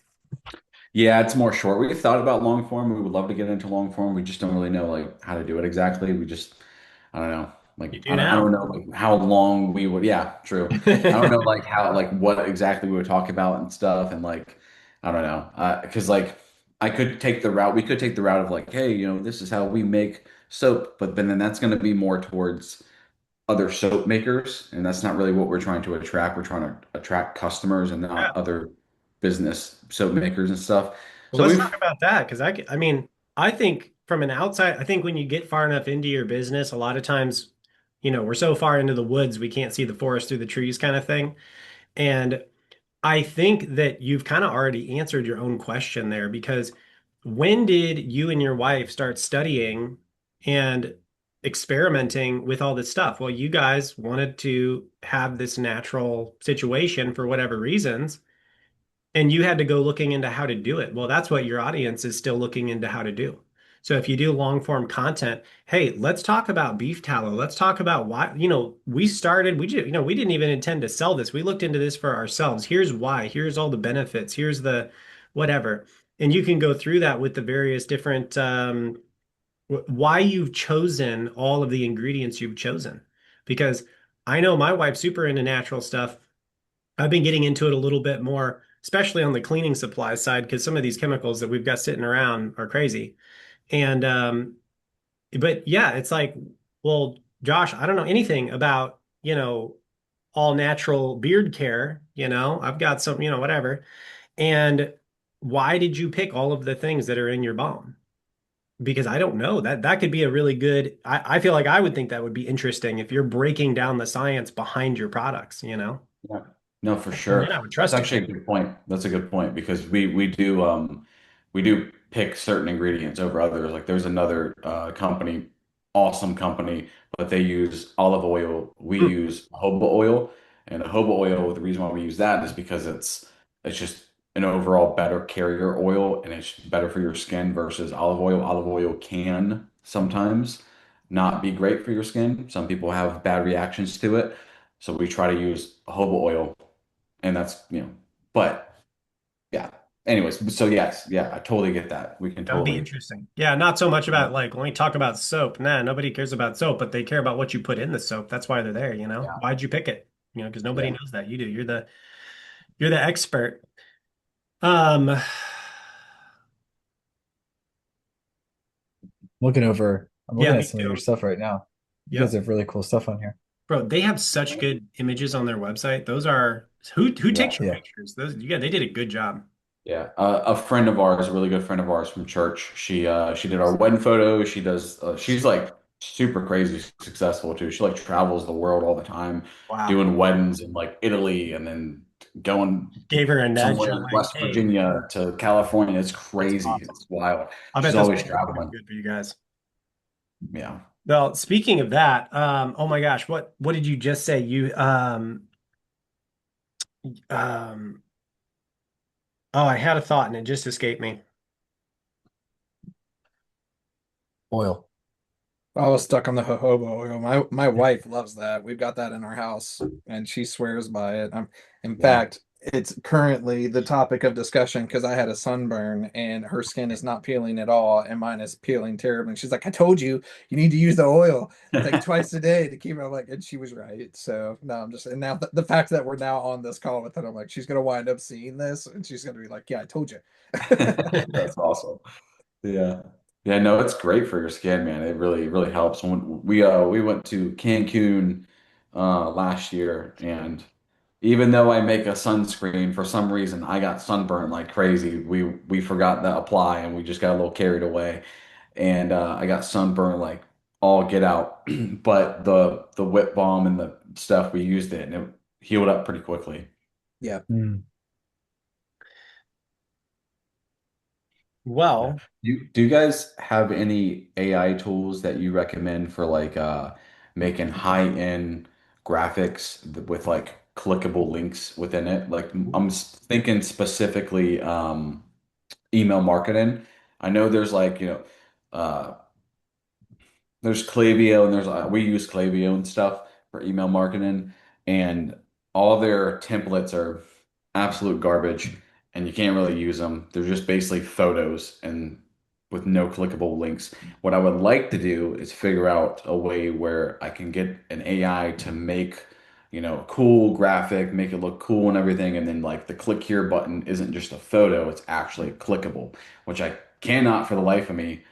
Yeah, it's more short. We've thought about long form. We would love to get into long form. We just don't really know like how to do it exactly. I don't know. Like You do I don't now. know like how long we would. Yeah, true. I don't know like how like what exactly we would talk about and stuff and like I don't know. Because like we could take the route of like, hey, this is how we make soap, but then that's going to be more towards other soap makers, and that's not really what we're trying to attract. We're trying to attract customers and Yeah. not other business soap makers and stuff. Well, So let's talk we've about that because I mean, I think from an outside, I think when you get far enough into your business, a lot of times, we're so far into the woods, we can't see the forest through the trees kind of thing. And I think that you've kind of already answered your own question there because when did you and your wife start studying and experimenting with all this stuff? Well, you guys wanted to have this natural situation for whatever reasons, and you had to go looking into how to do it. Well, that's what your audience is still looking into how to do. So if you do long form content, hey, let's talk about beef tallow. Let's talk about why, we didn't even intend to sell this. We looked into this for ourselves. Here's why. Here's all the benefits. Here's the whatever. And you can go through that with the various different why you've chosen all of the ingredients you've chosen. Because I know my wife's super into natural stuff. I've been getting into it a little bit more, especially on the cleaning supply side, because some of these chemicals that we've got sitting around are crazy. And but yeah, it's like, well, Josh, I don't know anything about, all natural beard care, I've got some, whatever. And why did you pick all of the things that are in your balm? Because I don't know. That could be a really good, I feel like I would think that would be interesting if you're breaking down the science behind your products. Yeah. No, for And then sure. I would That's trust you. actually a good point. That's a good point because we do pick certain ingredients over others. Like there's another company, awesome company, but they use olive oil. We Hmm. use jojoba oil, and jojoba oil, the reason why we use that is because it's just an overall better carrier oil and it's better for your skin versus olive oil. Olive oil can sometimes not be great for your skin. Some people have bad reactions to it. So we try to use jojoba oil, and but yeah. Anyways, so yes, yeah, I totally get that. We can That would be totally, interesting. Yeah, not so much about like when we talk about soap. Nah, nobody cares about soap, but they care about what you put in the soap. That's why they're there. yeah, Why'd you pick it? Because nobody yeah. knows that. You do. You're the expert. Um, looking over, I'm yeah, looking at me some of your too. stuff right now. You guys Yep. have really cool stuff on here. Bro, they have such good images on their website. Those are who Yeah. takes your Yeah. pictures? Those yeah, they did a good job. Yeah, a friend of ours, a really good friend of ours from church. She did our wedding photos. She does. She's like super crazy successful too. She like travels the world all the time, Wow. doing weddings in like Italy and then going Gave her a nudge. somewhere I'm in like, West hey, Virginia to California. It's that's crazy. awesome. It's wild. I bet She's that's always working out pretty traveling. good for you guys. Yeah. Well, speaking of that, oh my gosh, what did you just say? Um, oh, I had a thought and it just escaped me. Oil. I was stuck on the jojoba oil. My wife loves that. We've got that in our house, and she swears by it. In Yeah. fact, it's currently the topic of discussion because I had a sunburn and her skin is not peeling at all, and mine is peeling terribly. And she's like, "I told you, you need to use the oil like twice a day to keep it." I'm like, and she was right. So no, I'm just and now the fact that we're now on this call with her, I'm like, she's gonna wind up seeing this, and she's gonna be like, "Yeah, I told you." That's awesome. Yeah. Yeah, no, it's great for your skin, man. It really, really helps. When we went to Cancun last year, and even though I make a sunscreen, for some reason I got sunburned like crazy. We forgot to apply and we just got a little carried away. And I got sunburned like all get out. But the whip balm and the stuff we used it and it healed up pretty quickly. Yeah. Mm. Yeah. Well, Do you guys have any AI tools that you recommend for like making high-end graphics with like clickable links within it? Like I'm thinking specifically email marketing. I know there's like, uh there's Klaviyo and there's we use Klaviyo and stuff for email marketing, and all their templates are absolute garbage, and you can't really use them. They're just basically photos and with no clickable links. What I would like to do is figure out a way where I can get an AI to make, a cool graphic, make it look cool and everything, and then like the click here button isn't just a photo, it's actually clickable, which I cannot for the life of me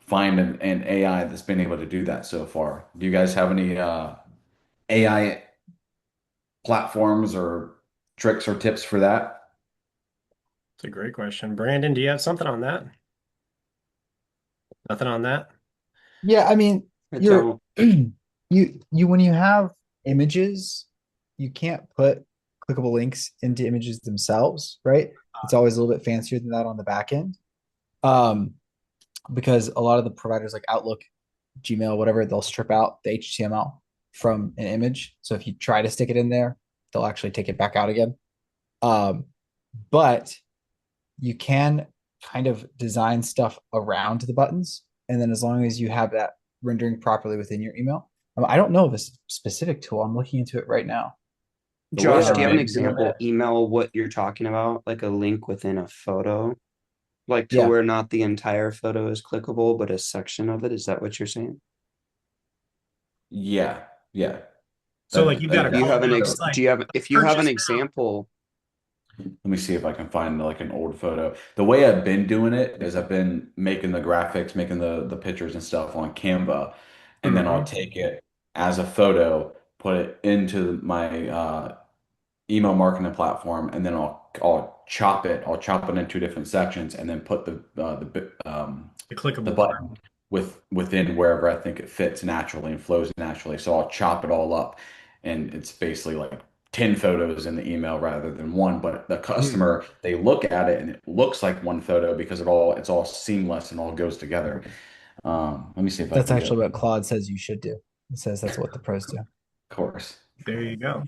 find an AI that's been able to do that so far. Do you guys have any AI platforms or tricks or tips for that? it's a great question. Brandon, do you have something on that? Nothing on that? Yeah, I mean, I you're don't. you when you have images, you can't put clickable links into images themselves, right? It's always a little bit fancier than that on the back end. Um, because a lot of the providers like Outlook, Gmail, whatever, they'll strip out the HTML from an image. So if you try to stick it in there, they'll actually take it back out again. Um, but you can kind of design stuff around the buttons. And then as long as you have that rendering properly within your email, I don't know this specific tool. I'm looking into it right now. The way Josh, do I've you have an Um, been doing example it, email what you're talking about? Like a link within a photo? Like to yeah, where not the entire photo is clickable, but a section of it? Is that what you're saying? yeah, yeah. So like you've got a Do you call have Exactly. an now ex that's like do you have if you have an purchase example? Let me see if I can find like an old photo. The way I've been doing it is I've been making the graphics, making the pictures and stuff on Canva, now. and then I'll Hmm. take it as a photo, put it into my email marketing platform, and then I'll chop it. I'll chop it into different sections, and then put The the clickable part. button within wherever I think it fits naturally and flows naturally. So I'll chop it all up, and it's basically like 10 photos in the email rather than one. But the Hmm. customer, they look at it and it looks like one photo because it's all seamless and all goes together. Let me see if I that's can get, actually what Claude says you should do. It says that's what the pros do. of course. There you go.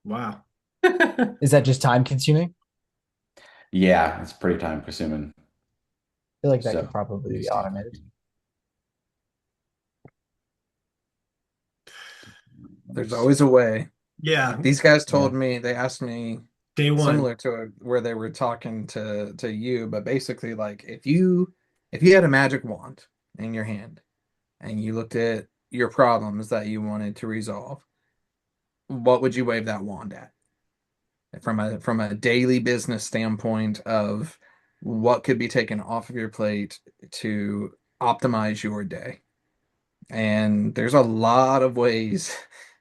Wow. Is that just time consuming? Yeah, it's pretty time consuming. I feel like that So could let probably me be see if I automated. can. Let me There's see. always a way. Yeah. These guys Yeah. told me, they asked me Day one. similar to where they were talking to you, but basically like if you had a magic wand in your hand and you looked at your problems that you wanted to resolve, what would you wave that wand at? From a daily business standpoint of what could be taken off of your plate to optimize your day. And there's a lot of ways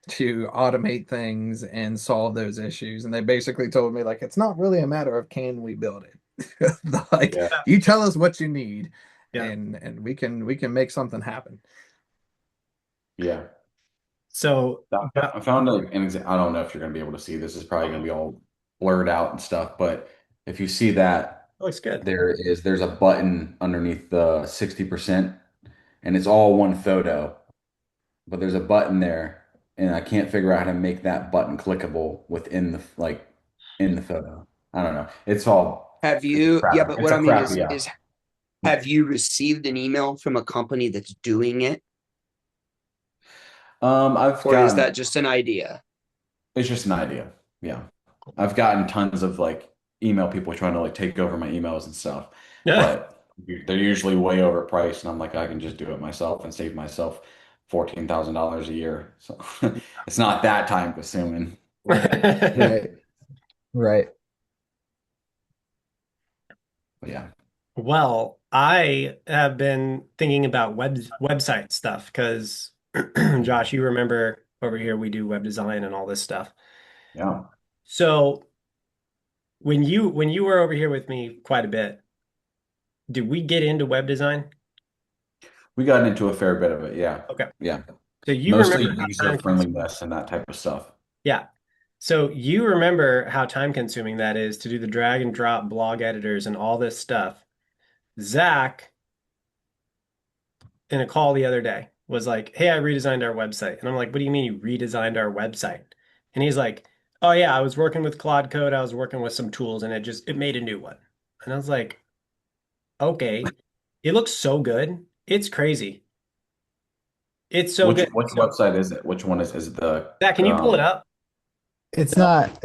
to automate things and solve those issues. And they basically told me like it's not really a matter of can we build it. Like Yeah. you tell us what you need Yeah. and we can make something happen. Yeah. So, but I found like an example. I don't know if you're going to be able to see this. Is probably going to be all blurred out and stuff. But if you see that, it looks good. there's a button underneath the 60%, and it's all one photo. But there's a button there, and I can't figure out how to make that button clickable within the like in the photo. I don't know. Have you, yeah, but It's what a I mean crappy is app. have you received an email from a company that's doing it, I've or is gotten that just an idea? It's just an idea. Yeah. I've gotten tons of like email people trying to like take over my emails and stuff, Yeah. but they're usually way overpriced. And I'm like, I can just do it myself and save myself $14,000 a year. So it's not that time consuming. Right. Right. But yeah. Well, I have been thinking about website stuff because Josh, you remember over here we do web design and all this stuff. Yeah. So when you were over here with me quite a bit, did we get into web design? We got into a fair bit of it. Yeah. Okay. Yeah. So you Mostly remember how user time consuming. friendliness and that type of stuff. Yeah. So you remember how time consuming that is to do the drag and drop blog editors and all this stuff. Zach, in a call the other day, was like, "Hey, I redesigned our website." And I'm like, "What do you mean you redesigned our website?" And he's like, "Oh yeah, I was working with Claude Code, I was working with some tools, and it made a new one." And I was like, "Okay, it looks so good. It's crazy. It's so good." Which So website is it? Which one is it the Zach, can you pull it up? It's not,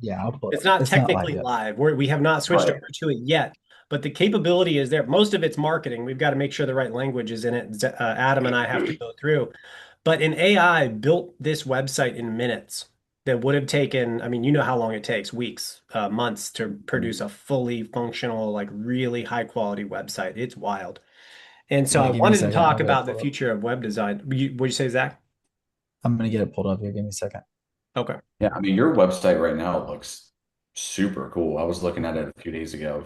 yeah, I'll pull it It's up. not It's not live technically yet. live. We have not switched over right. to it yet, but the capability is there. Most of it's marketing. We've got to make sure the right language is in it. Adam and I have to go through. But an AI built this website in minutes that would have taken, I mean, you know how long it takes, weeks, months to produce a fully functional, like really high quality website. It's wild. And so Yeah, I give me a wanted to second. I'll talk get it about the pulled up. future of web design. What'd you say, Zach? I'm gonna get it pulled up here. Give me a second. Okay. Yeah, I mean, your website right now looks super cool. I was looking at it a few days ago.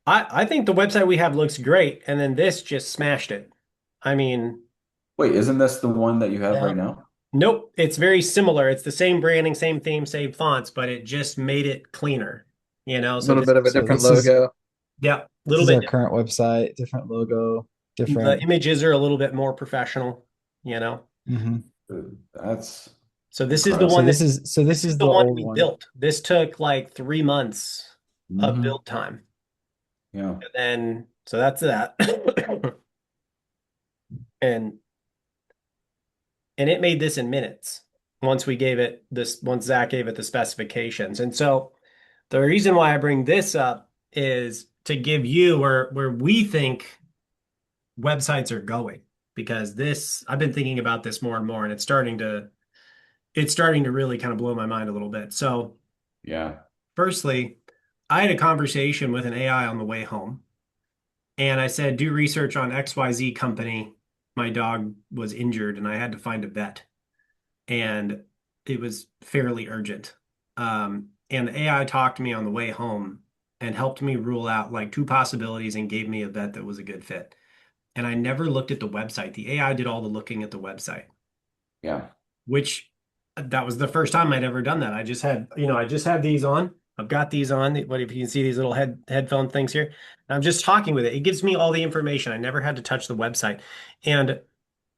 I think the website we have looks great, and then this just smashed it. I mean, Wait, isn't this the one that you have Yeah. right now? nope, it's very similar. It's the same branding, same theme, same fonts, but it just made it cleaner, you know? A So little this, bit of a So different this is logo. yeah, a this little is bit our different. current website, different logo, The different. images are a little bit more professional, you know? Mhm. Dude, that's So this is the incredible. So one that this is so this this is is the the one old we one. built. This took like 3 months of Hmm. build time. Yeah. And then so that's that. And and it made this in minutes once Zach gave it the specifications. And so the reason why I bring this up is to give you where we think websites are going, because this I've been thinking about this more and more, and it's starting to really kind of blow my mind a little bit. So Yeah. firstly, I had a conversation with an AI on the way home, and I said, do research on XYZ company. My dog was injured and I had to find a vet, and it was fairly urgent. And the AI talked to me on the way home and helped me rule out like two possibilities and gave me a vet that was a good fit. And I never looked at the website. The AI did all the looking at the website, Yeah. which that was the first time I'd ever done that. I just had these on. I've got these on. What if you can see these little headphone things here? And I'm just talking with it. It gives me all the information. I never had to touch the website. And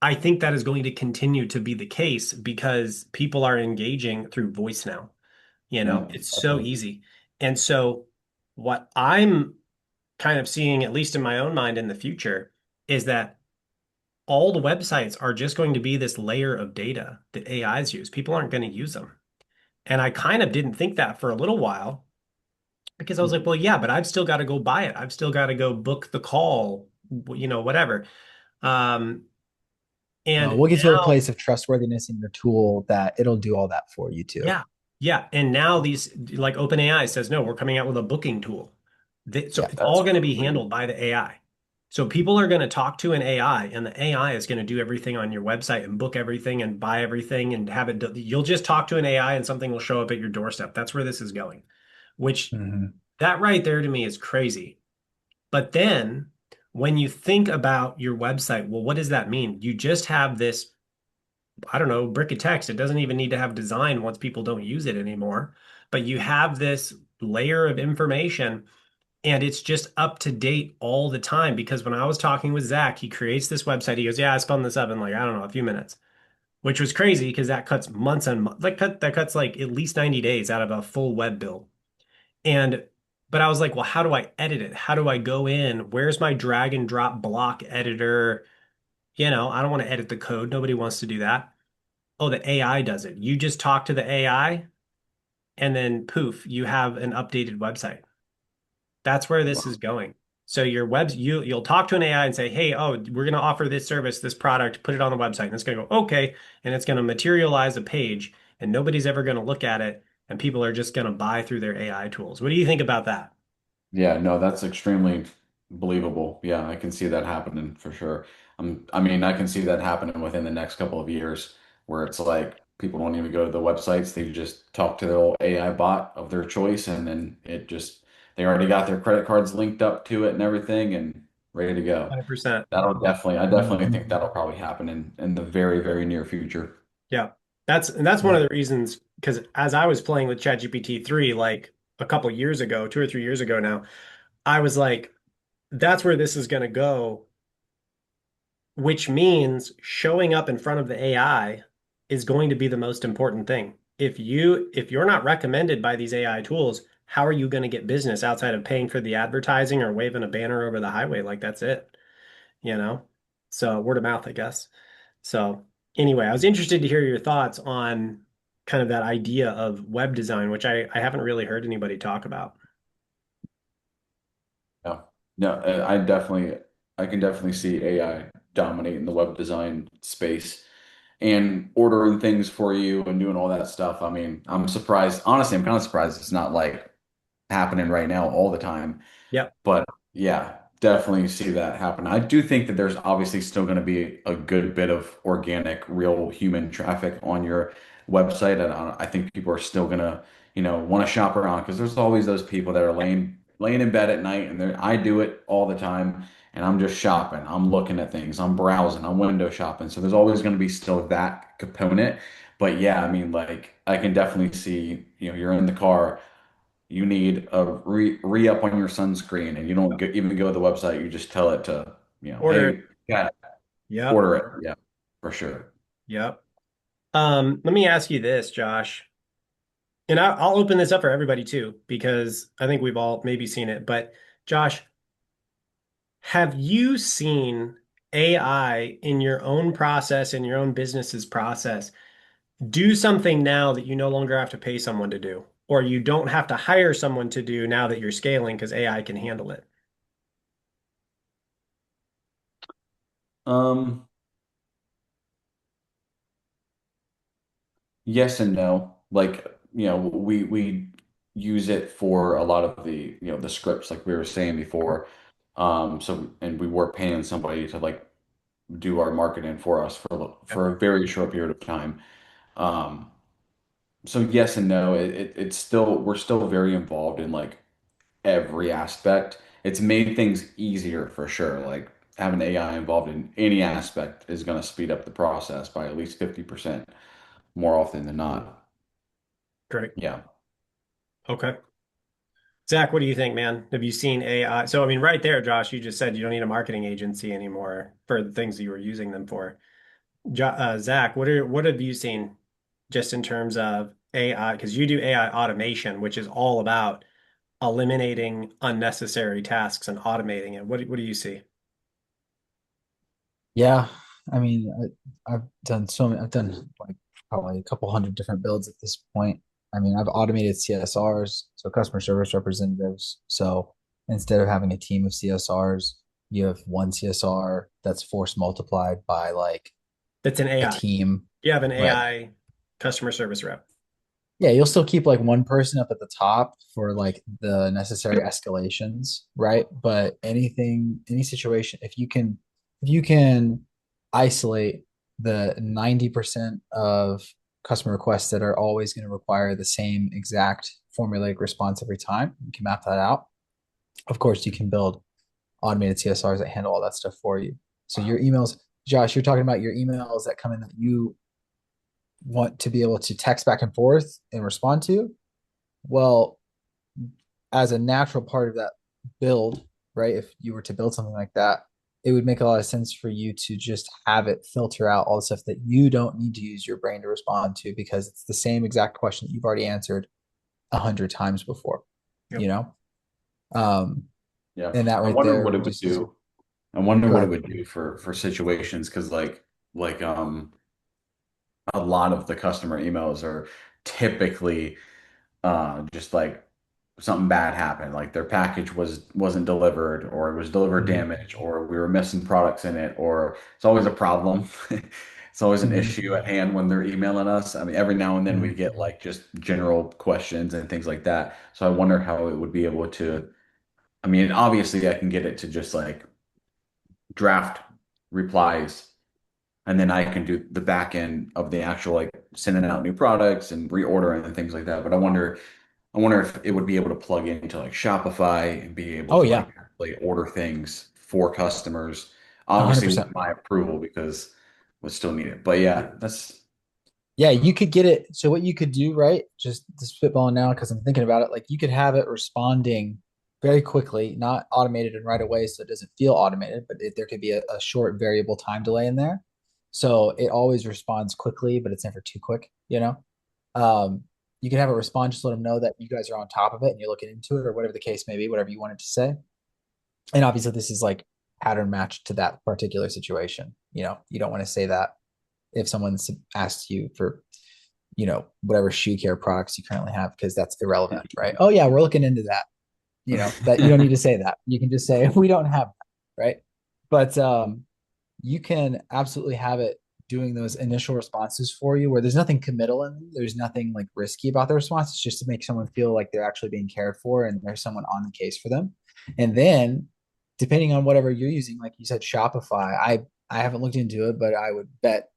I think that is going to continue to be the case because people are engaging through voice now. Yeah. It's so easy. And so what I'm kind of seeing, at least in my own mind in the future, is that all the websites are just going to be this layer of data that AIs use. People aren't going to use them. And I kind of didn't think that for a little while because I was like, well, yeah, but I've still got to go buy it. I've still got to go book the call, whatever. Um, No, and we'll get to a now, place of trustworthiness in your tool that it'll do all that for you too. yeah, yeah. And now these, like OpenAI says, no, we're coming out with a booking tool. So Yeah. it's all That's going to be crazy. handled by the AI. So people are going to talk to an AI, and the AI is going to do everything on your website and book everything and buy everything and have it. You'll just talk to an AI and something will show up at your doorstep. That's where this is going, which Mhm. that right there to me is crazy. But then when you think about your website, well, what does that mean? You just have this, I don't know, brick of text. It doesn't even need to have design once people don't use it anymore. But you have this layer of information and it's just up to date all the time. Because when I was talking with Zach, he creates this website. He goes, yeah, I spun this up in like, I don't know, a few minutes, which was crazy because that cuts months and months, that cuts like at least 90 days out of a full web build. And but I was like, well, how do I edit it? How do I go in? Where's my drag and drop block editor? I don't want to edit the code. Nobody wants to do that. Oh, the AI does it. You just talk to the AI and then poof, you have an updated website. That's where this is going. So your you'll talk to an AI and say, "Hey, oh, we're going to offer this service, this product, put it on the website." And it's going to go, "Okay." And it's going to materialize a page and nobody's ever going to look at it and people are just going to buy through their AI tools. What do you think about that? Yeah, no, that's extremely believable. Yeah, I can see that happening for sure. I mean, I can see that happening within the next couple of years where it's like people don't even go to the websites. They just talk to their little AI bot of their choice, and then they already got their credit cards linked up to it and everything and ready to go. 100%. I definitely think that'll probably happen in the very, very near future. Yeah. That's one of the reasons because as I was playing with ChatGPT 3 like a couple years ago, 2 or 3 years ago now, I was like, that's where this is going to go, which means showing up in front of the AI is going to be the most important thing. If you're not recommended by these AI tools, how are you going to get business outside of paying for the advertising or waving a banner over the highway? Like that's it, you know? So word of mouth, I guess. So anyway, I was interested to hear your thoughts on kind of that idea of web design, which I haven't really heard anybody talk about. No, no, I can definitely see AI dominating the web design space and ordering things for you and doing all that stuff. I mean, I'm surprised. Honestly, I'm kind of surprised it's not like happening right now all the time. Yep. But yeah, definitely see that happen. I do think that there's obviously still going to be a good bit of organic, real human traffic on your website, and I think people are still gonna, want to shop around because there's always those people that are laying in bed at night, and I do it all the time, and I'm just shopping, I'm looking at things, I'm browsing, I'm window shopping. So there's always going to be still that component. But yeah, I mean, like I can definitely see, you're in the car, you need a re-up on your sunscreen and you don't even go to the website, you just tell it to, Order. hey, yeah, Yep. order it. Yeah, for sure. Yep. Let me ask you this, Josh. And I'll open this up for everybody too, because I think we've all maybe seen it. But Josh, have you seen AI in your own process, in your own business's process, do something now that you no longer have to pay someone to do, or you don't have to hire someone to do now that you're scaling because AI can handle it? um yes and no. Like, we use it for a lot of the scripts, like we were saying before. And we were paying somebody to like do our marketing for us Yep. for a very short period of time. um so yes and no. It's still, we're still very involved in like every aspect. It's made things easier for sure. Like having AI involved in any aspect is going to speed up the process by at least 50% more often than not. Great. Yeah. Okay. Zach, what do you think, man? Have you seen AI? So, I mean, right there, Josh, you just said you don't need a marketing agency anymore for the things that you were using them for. Zach, what have you seen just in terms of AI? Because you do AI automation, which is all about eliminating unnecessary tasks and automating it. What do you see? Yeah, I mean, I've done so many. I've done like probably a couple hundred different builds at this point. I mean, I've automated CSRs, so customer service representatives. So instead of having a team of CSRs, you have one CSR that's force multiplied by like That's an a AI. team, You have an right? AI customer service rep. Yeah, you'll still keep like one person up at the top for like the necessary escalations, right? But anything, any situation, if you can isolate the 90% of customer requests that are always going to require the same exact formulaic response every time, you can map that out. Of course, you can build automated CSRs that handle all that stuff for you. So your Wow. emails, Josh, you're talking about your emails that come in that you want to be able to text back and forth and respond to. Well, as a natural part of that build, right? If you were to build something like that, it would make a lot of sense for you to just have it filter out all the stuff that you don't need to use your brain to respond to because it's the same exact question that you've already answered 100 times before, Yep. you know? Um, Yeah. and that I right wonder what there it would reduces. do. I wonder Go what it ahead. would do for situations because a lot of the customer emails are typically just like something bad happened, like their package wasn't delivered, or it was delivered Mhm. damaged, or we were missing products in it, or it's always a problem. It's always an Mhm. issue at hand when they're emailing us. I mean, every now and then we Mhm. get like just general questions and things like that. So I wonder how it would be able to. I mean, obviously I can get it to just like draft replies and then I can do the back end of the actual like sending out new products and reordering and things like that. But I wonder if it would be able to plug into like Shopify and be able Oh to yeah, like actually order things for customers. Obviously with 100%. my approval because we still need it. But yeah, that's Yeah, you could get it. So what you could do, right? Just spitballing now because I'm thinking about it. Like you could have it responding very quickly, not automated and right away, so it doesn't feel automated, but there could be a short variable time delay in there. So it always responds quickly, but it's never too quick, you know? You can have it respond, just let them know that you guys are on top of it and you're looking into it or whatever the case may be, whatever you want it to say. And obviously this is like pattern matched to that particular situation. You know, you don't want to say that if someone's asked you for whatever shoe care products you currently have because that's irrelevant, right? Oh yeah, we're looking into that. That you don't need to say that. You can just say we don't have that, right? But you can absolutely have it doing those initial responses for you where there's nothing committal in them. There's nothing like risky about the response. It's just to make someone feel like they're actually being cared for and there's someone on the case for them. And then depending on whatever you're using, like you said, Shopify, I haven't looked into it, but I would bet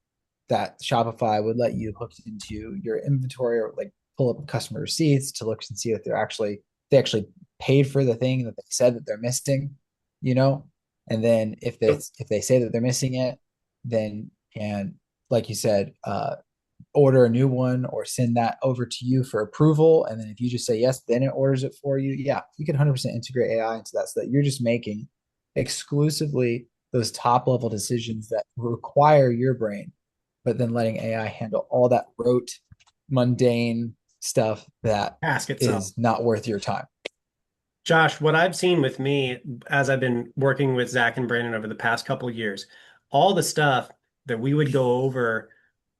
that Shopify would let you hook into your inventory or like pull up customer receipts to look and see if they actually paid for the thing that they said that they're missing, you know? And then if they say that they're missing it, then can, like you said, order a new one or send that over to you for approval. And then if you just say yes, then it orders it for you. Yeah, you can 100% integrate AI into that so that you're just making exclusively those top level decisions that require your brain, but then letting AI handle all that rote, mundane stuff that Ask itself. is not worth your time. Josh, what I've seen with me as I've been working with Zach and Brandon over the past couple of years, all the stuff that we would go over,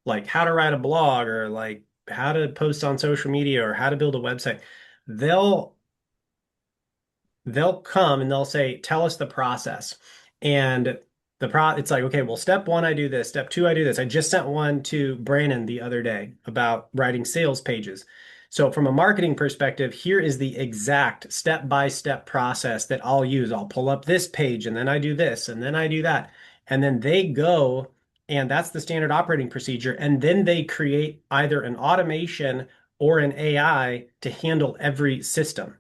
like how to write a blog or like how to post on social media or how to build a website, they'll they'll come and they'll say, tell us the process. And it's like, okay, well, step one, I do this. Step two, I do this. I just sent one to Brandon the other day about writing sales pages. So from a marketing perspective, here is the exact step-by-step process that I'll use. I'll pull up this page and then I do this and then I do that. And then they go and that's the standard operating procedure. And then they create either an automation or an AI to handle every system.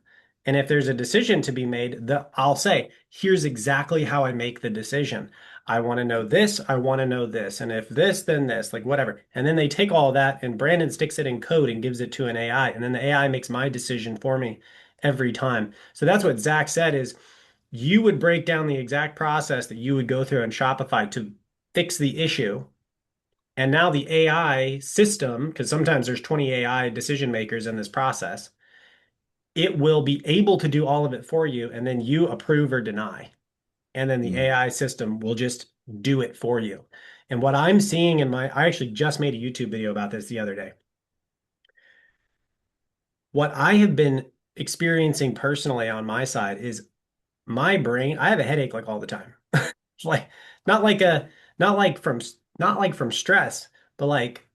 And if there's a decision to be made, I'll say, here's exactly how I make the decision. I want to know this, I want to know this. And if this, then this, like whatever. And then they take all that and Brandon sticks it in code and gives it to an AI. And then the AI makes my decision for me every time. So that's what Zach said is you would break down the exact process that you would go through on Shopify to fix the issue. And now the AI system, because sometimes there's 20 AI decision makers in this process, it will be able to do all of it for you, and then you approve or deny. And then the mm, AI system will just do it for you. And what I'm seeing I actually just made a YouTube video about this the other day. What I have been experiencing personally on my side is my brain, I have a headache like all the time. Like not like a not like from not like from stress, but like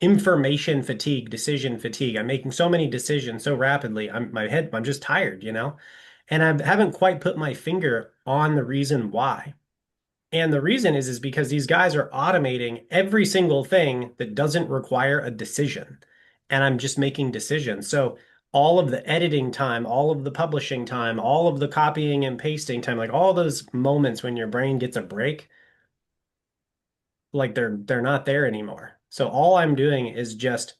information fatigue, decision fatigue. I'm making so many decisions so rapidly. I'm just tired, you know? And I haven't quite put my finger on the reason why. And the reason is because these guys are automating every single thing that doesn't require a decision. And I'm just making decisions. So all of the editing time, all of the publishing time, all of the copying and pasting time, like all those moments when your brain gets a break, like they're not there anymore. So all I'm doing is just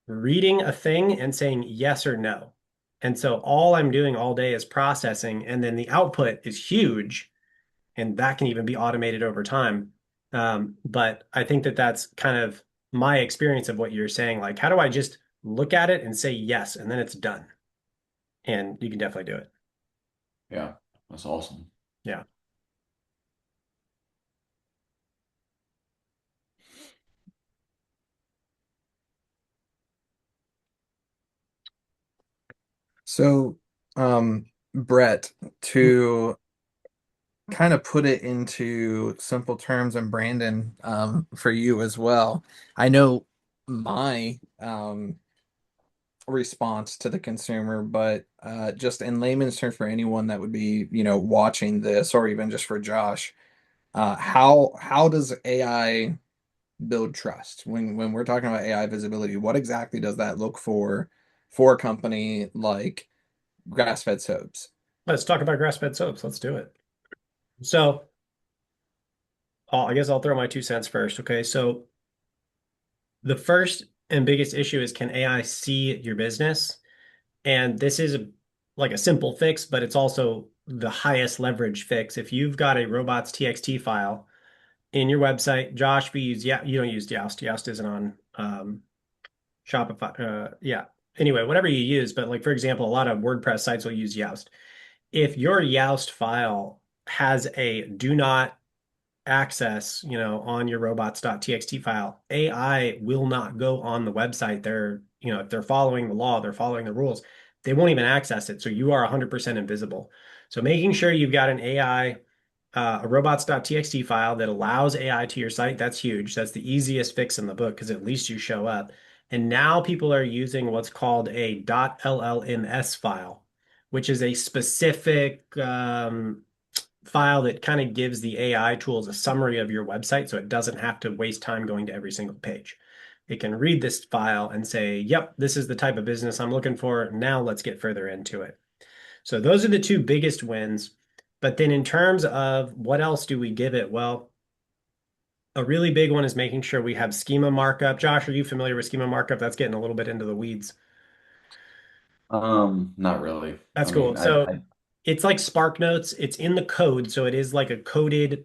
reading a thing and saying yes or no. And so all I'm doing all day is processing, and then the output is huge, and that can even be automated over time. But I think that that's kind of my experience of what you're saying. Like, how do I just look at it and say yes, and then it's done? And you can definitely do it. Yeah, that's awesome. Yeah. So, Brett, to kind of put it into simple terms, and Brandon, for you as well, I know my response to the consumer, but just in layman's terms for anyone that would be, watching this, or even just for Josh, how does AI build trust? When we're talking about AI visibility, what exactly does that look for a company like grass-fed soaps? Let's talk about grass-fed soaps. Let's do it. So, I guess I'll throw my 2 cents first. Okay. So, the first and biggest issue is, can AI see your business? And this is like a simple fix, but it's also the highest leverage fix. If you've got a robots txt file in your website, Josh, we use, yeah, you don't use Yoast. Yoast isn't on Shopify. Yeah. Anyway, whatever you use, but like for example, a lot of WordPress sites will use Yoast. If your Yoast file has a do not access, on your robots.txt file, AI will not go on the website. If they're following the law, they're following the rules, they won't even access it. So you are 100% invisible. So making sure you've got an AI, a robots.txt file that allows AI to your site, that's huge. That's the easiest fix in the book because at least you show up. And now people are using what's called a .llms file, which is a specific file that kind of gives the AI tools a summary of your website so it doesn't have to waste time going to every single page. It can read this file and say, yep, this is the type of business I'm looking for. Now let's get further into it. So those are the two biggest wins. But then in terms of what else do we give it? Well, a really big one is making sure we have schema markup. Josh, are you familiar with schema markup? That's getting a little bit into the weeds. Not really. That's I cool. mean, So it's like Spark Notes. It's in the code. So it is like a coded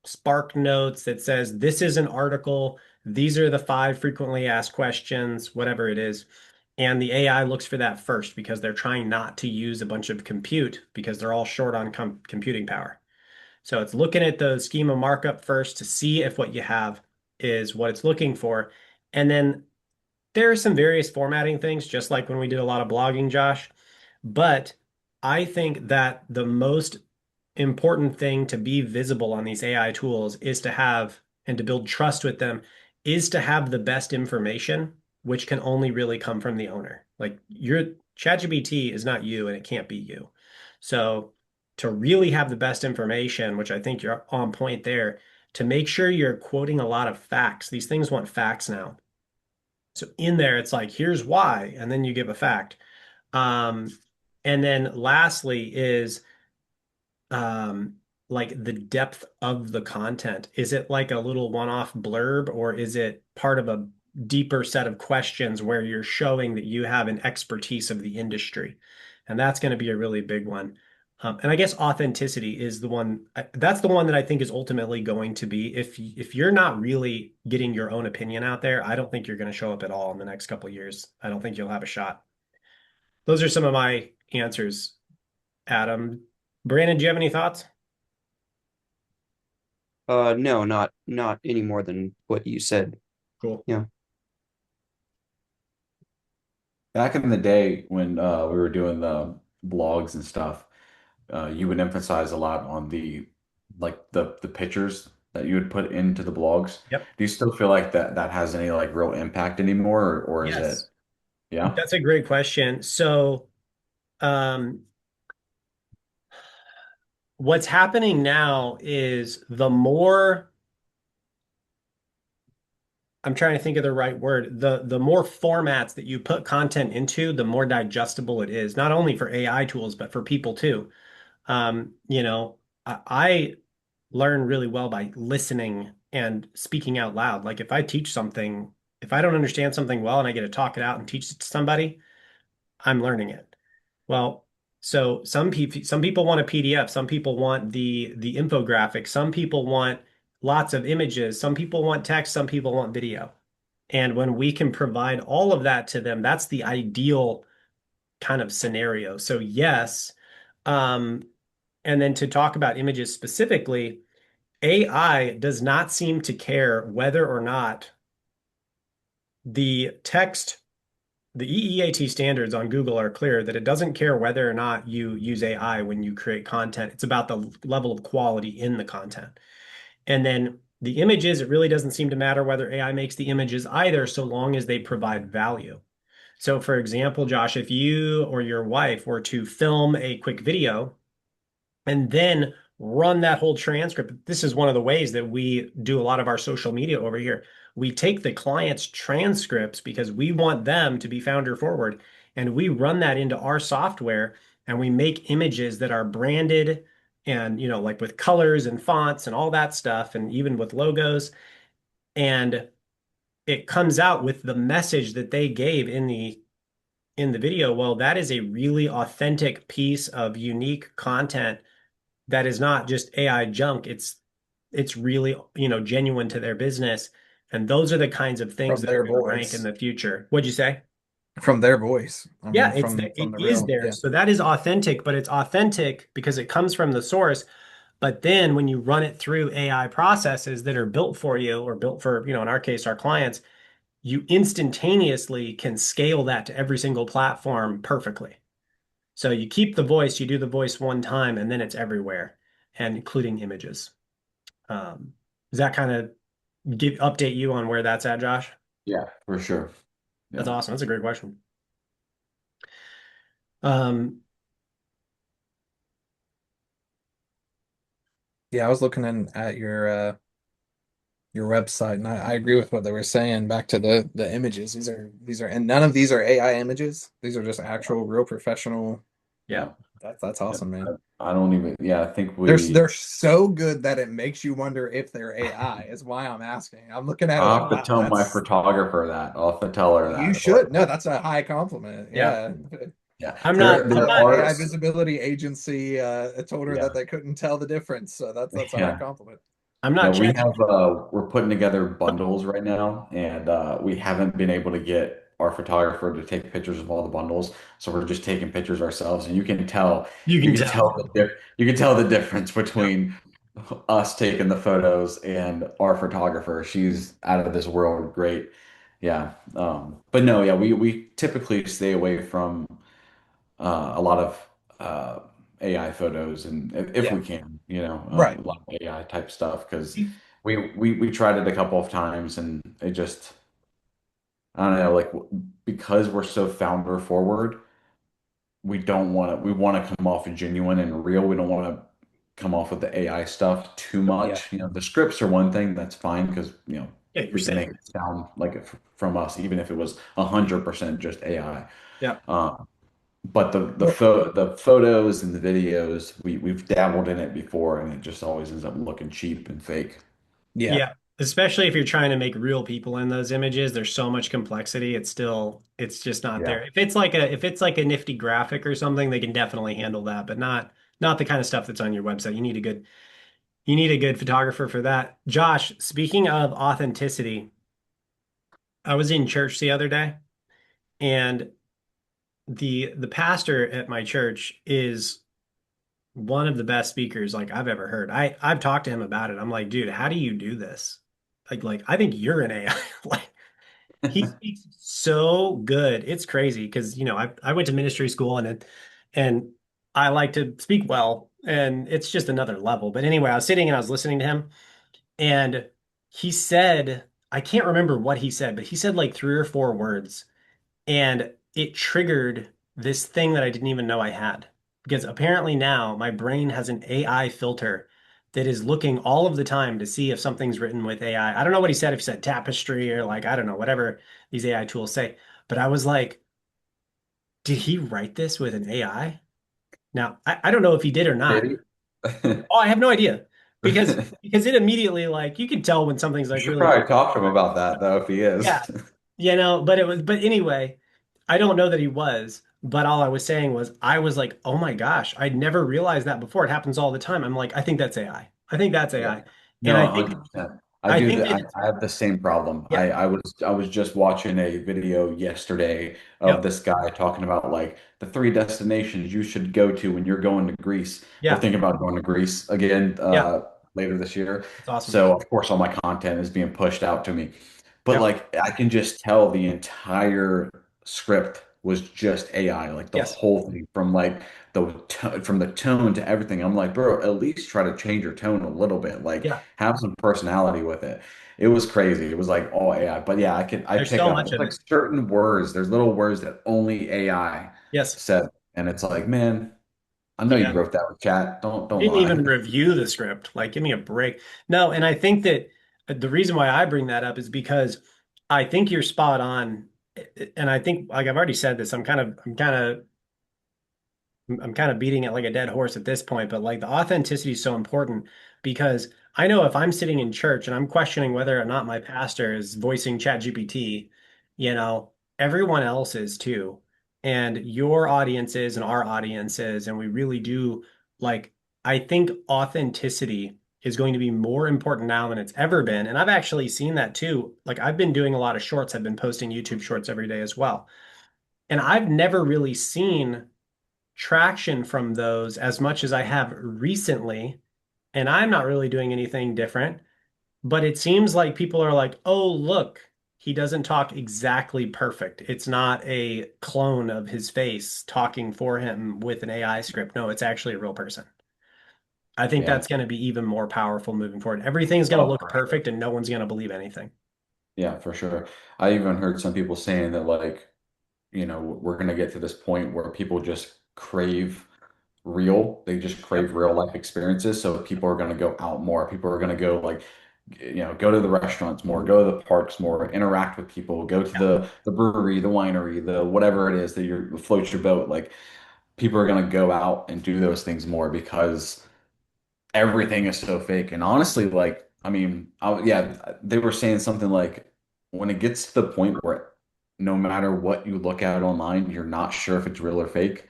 Spark Notes that says this is an article. These are the 5 frequently asked questions, whatever it is. And the AI looks for that first because they're trying not to use a bunch of compute because they're all short on computing power. So it's looking at the schema markup first to see if what you have is what it's looking for. And then there are some various formatting things, just like when we did a lot of blogging, Josh. But I think that the most important thing to be visible on these AI tools is to have, and to build trust with them, is to have the best information, which can only really come from the owner. Like your ChatGPT is not you and it can't be you. So to really have the best information, which I think you're on point there, to make sure you're quoting a lot of facts. These things want facts now. So in there, it's like, here's why, and then you give a fact. Um, and then lastly is um, like the depth of the content. Is it like a little one-off blurb, or is it part of a deeper set of questions where you're showing that you have an expertise of the industry? And that's going to be a really big one. And I guess authenticity is the one, that's the one that I think is ultimately going to be, if you're not really getting your own opinion out there, I don't think you're going to show up at all in the next couple of years. I don't think you'll have a shot. Those are some of my answers, Adam. Brandon, do you have any thoughts? No, not any more than what you said. Cool. Yeah. back in the day when we were doing the blogs and stuff, you would emphasize a lot on the like the pictures that you would put into the blogs. Yep. Do you still feel like that has any like real impact anymore, or is it? Yes. Yeah. That's a great question. So, um, what's happening now is the more I'm trying to think of the right word, the more formats that you put content into, the more digestible it is, not only for AI tools, but for people too. You know, I learn really well by listening and speaking out loud. Like if I teach something, if I don't understand something well and I get to talk it out and teach it to somebody, I'm learning it. Well, so some people want a PDF, some people want the infographic, some people want lots of images, some people want text, some people want video. And when we can provide all of that to them, that's the ideal kind of scenario. So yes, um, and then to talk about images specifically, AI does not seem to care whether or not the text, the EEAT standards on Google are clear that it doesn't care whether or not you use AI when you create content. It's about the level of quality in the content. And then the images, it really doesn't seem to matter whether AI makes the images either, so long as they provide value. So, for example, Josh, if you or your wife were to film a quick video and then run that whole transcript. This is one of the ways that we do a lot of our social media over here. We take the client's transcripts because we want them to be founder forward, and we run that into our software and we make images that are branded and, like with colors and fonts and all that stuff, and even with logos. And it comes out with the message that they gave in the video. Well, that is a really authentic piece of unique content that is not just AI junk. It's really, genuine to their business. And those are the kinds of things From that are their going to rank in voice. the future. What'd you say? From their voice. I Yeah, mean, it's from it the is real, there. yeah. So that is authentic, but it's authentic because it comes from the source. But then when you run it through AI processes that are built for you or built for, in our case, our clients, you instantaneously can scale that to every single platform perfectly. So you keep the voice, you do the voice one time, and then it's everywhere, and including images. Does that kind of give update you on where that's at, Josh? Yeah, for sure. That's Yeah. awesome. That's a great question. Um, Yeah, I was looking at your website, and I agree with what they were saying. Back to the images. These are, and none of these are AI images. These are just actual, real professional. yeah. Yeah. That's Yeah. awesome, man. I don't even, yeah, I think They're so good that it makes you wonder if they're AI. Is why I'm asking. I'm looking at it I'll like, have to wow, tell my that's photographer that. I'll have to tell her you that. should. No, that's a high compliment. Yeah. Yeah. Yeah. I'm not, Her I'm There not, are, AI visibility agency told her yeah. that they couldn't tell the difference. So that's a high Yeah. compliment. I'm Yeah, not we chatting. have we're putting together bundles right now, and we haven't been able to get our photographer to take pictures of all the bundles. So we're just taking pictures ourselves, and You you can can tell. tell you can tell the difference Yeah. between us taking the photos and our photographer. She's out of this world, great. Yeah. But no, yeah, we typically stay away from a lot of AI photos, and if Yeah. we can, Right. a lot of AI type stuff because we tried it a couple of times and it just I don't know, like because we're so founder forward, we want to come off genuine and real. We don't want to come off with the AI stuff too Yeah. much. The scripts are one thing that's fine because Yeah, you're we can make saying it it. sound like it from us, even if it was 100% just AI. Yeah. But the photos and the videos, we've dabbled in it before, and it just always ends up looking cheap and fake. Yeah. Yeah. Especially if you're trying to make real people in those images, there's so much complexity. It's just not Yeah. there. If it's like a nifty graphic or something, they can definitely handle that, but not the kind of stuff that's on your website. You need a good photographer for that. Josh, speaking of authenticity, I was in church the other day, and the pastor at my church is one of the best speakers like I've ever heard. I've talked to him about it. I'm like, dude, how do you do this? Like I think you're an AI. Like he speaks so good. It's crazy because I went to ministry school and I like to speak well, and it's just another level. But anyway, I was sitting and I was listening to him, And he said, I can't remember what he said, but he said like three or four words. And it triggered this thing that I didn't even know I had. Because apparently now my brain has an AI filter that is looking all of the time to see if something's written with AI. I don't know what he said, if he said tapestry or like, I don't know, whatever these AI tools say. But I was like, did he write this with an AI? Now, I don't know if he did or not. Maybe. Oh, I have no idea. Because it immediately like you can tell when something's You like should really probably talk to him about that though, if he yeah, is. but anyway, I don't know that he was, but all I was saying was I was like, oh my gosh, I'd never realized that before. It happens all the time. I'm like, I think that's AI. I think that's Yeah. AI. And No, 100%. I I do think that. that I have the same problem. yeah, I was just watching a video yesterday of yep, this guy talking about like the three destinations you should go to when you're going to Greece. We're yeah, thinking about going to Greece again yeah. later this year. It's awesome. So of course all my content is being pushed out to me. But Yep. like I can just tell the entire script was just AI, like the Yes. whole thing from like from the tone to everything. I'm like, bro, at least try to change your tone a little bit. Like Yeah. have some personality with it. It was crazy. It was like all AI. But yeah, I There's pick so up much there's of like it. certain words, there's little words that only AI Yes. said. And it's like, man, I know you Yeah. wrote that with chat. Don't Didn't lie. even review the script. Like, give me a break. No, and I think that the reason why I bring that up is because I think you're spot on. And I think, like I've already said this, I'm kind of beating it like a dead horse at this point, but like the authenticity is so important because I know if I'm sitting in church and I'm questioning whether or not my pastor is voicing ChatGPT, you know, everyone else is too. And your audience is and our audience is, and we really do like, I think authenticity is going to be more important now than it's ever been. And I've actually seen that too. Like I've been doing a lot of shorts. I've been posting YouTube shorts every day as well. And I've never really seen traction from those as much as I have recently, and I'm not really doing anything different. But it seems like people are like, oh, look, he doesn't talk exactly perfect. It's not a clone of his face talking for him with an AI script. No, it's actually a real person. I think Yeah. that's going to be even more powerful moving forward. Everything's going to Oh, look for sure. perfect and no one's going to believe anything. Yeah, for sure. I even heard some people saying that like, we're gonna get to this point where people just crave real. They just Yep. crave real life experiences. So people are gonna go out more. People are gonna go like, go to the restaurants more, go to the parks more, interact with people, go to Yeah. the brewery, the winery, the whatever it is that you're float your boat. Like people are gonna go out and do those things more because everything is so fake. And honestly, like, I mean, yeah, they were saying something like when it gets to the point where no matter what you look at online, you're not sure if it's real or fake.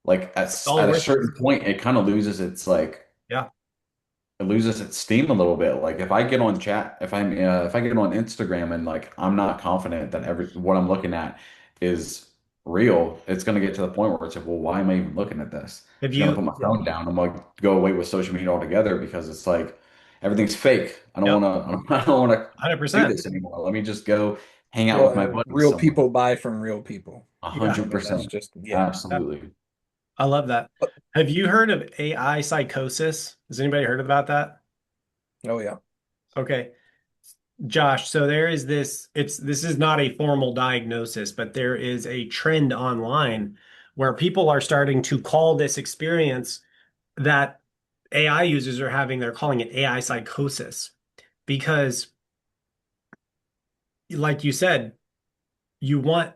Like It's all at a worth it. certain point, it kind of loses its like Yeah. it loses its steam a little bit. Like if I get on chat, if I get on Instagram and like I'm not confident that every what I'm looking at is real, it's gonna get to the point where it's like, well, why am I even looking at this? Have Just gonna put you? my phone down. I'm gonna go away with social media altogether because it's like everything's fake. I don't Yep. wanna I don't wanna do 100%. this anymore. Let me just go hang out Well, with my and buddies real somewhere. people buy from real people. A Yeah. I hundred mean, that's percent. just, yeah. Absolutely. I love that. Have you heard of AI psychosis? Has anybody heard about that? Oh, yeah. Okay. Josh, so there is this is not a formal diagnosis, but there is a trend online where people are starting to call this experience that AI users are having, they're calling it AI psychosis because, like you said, you want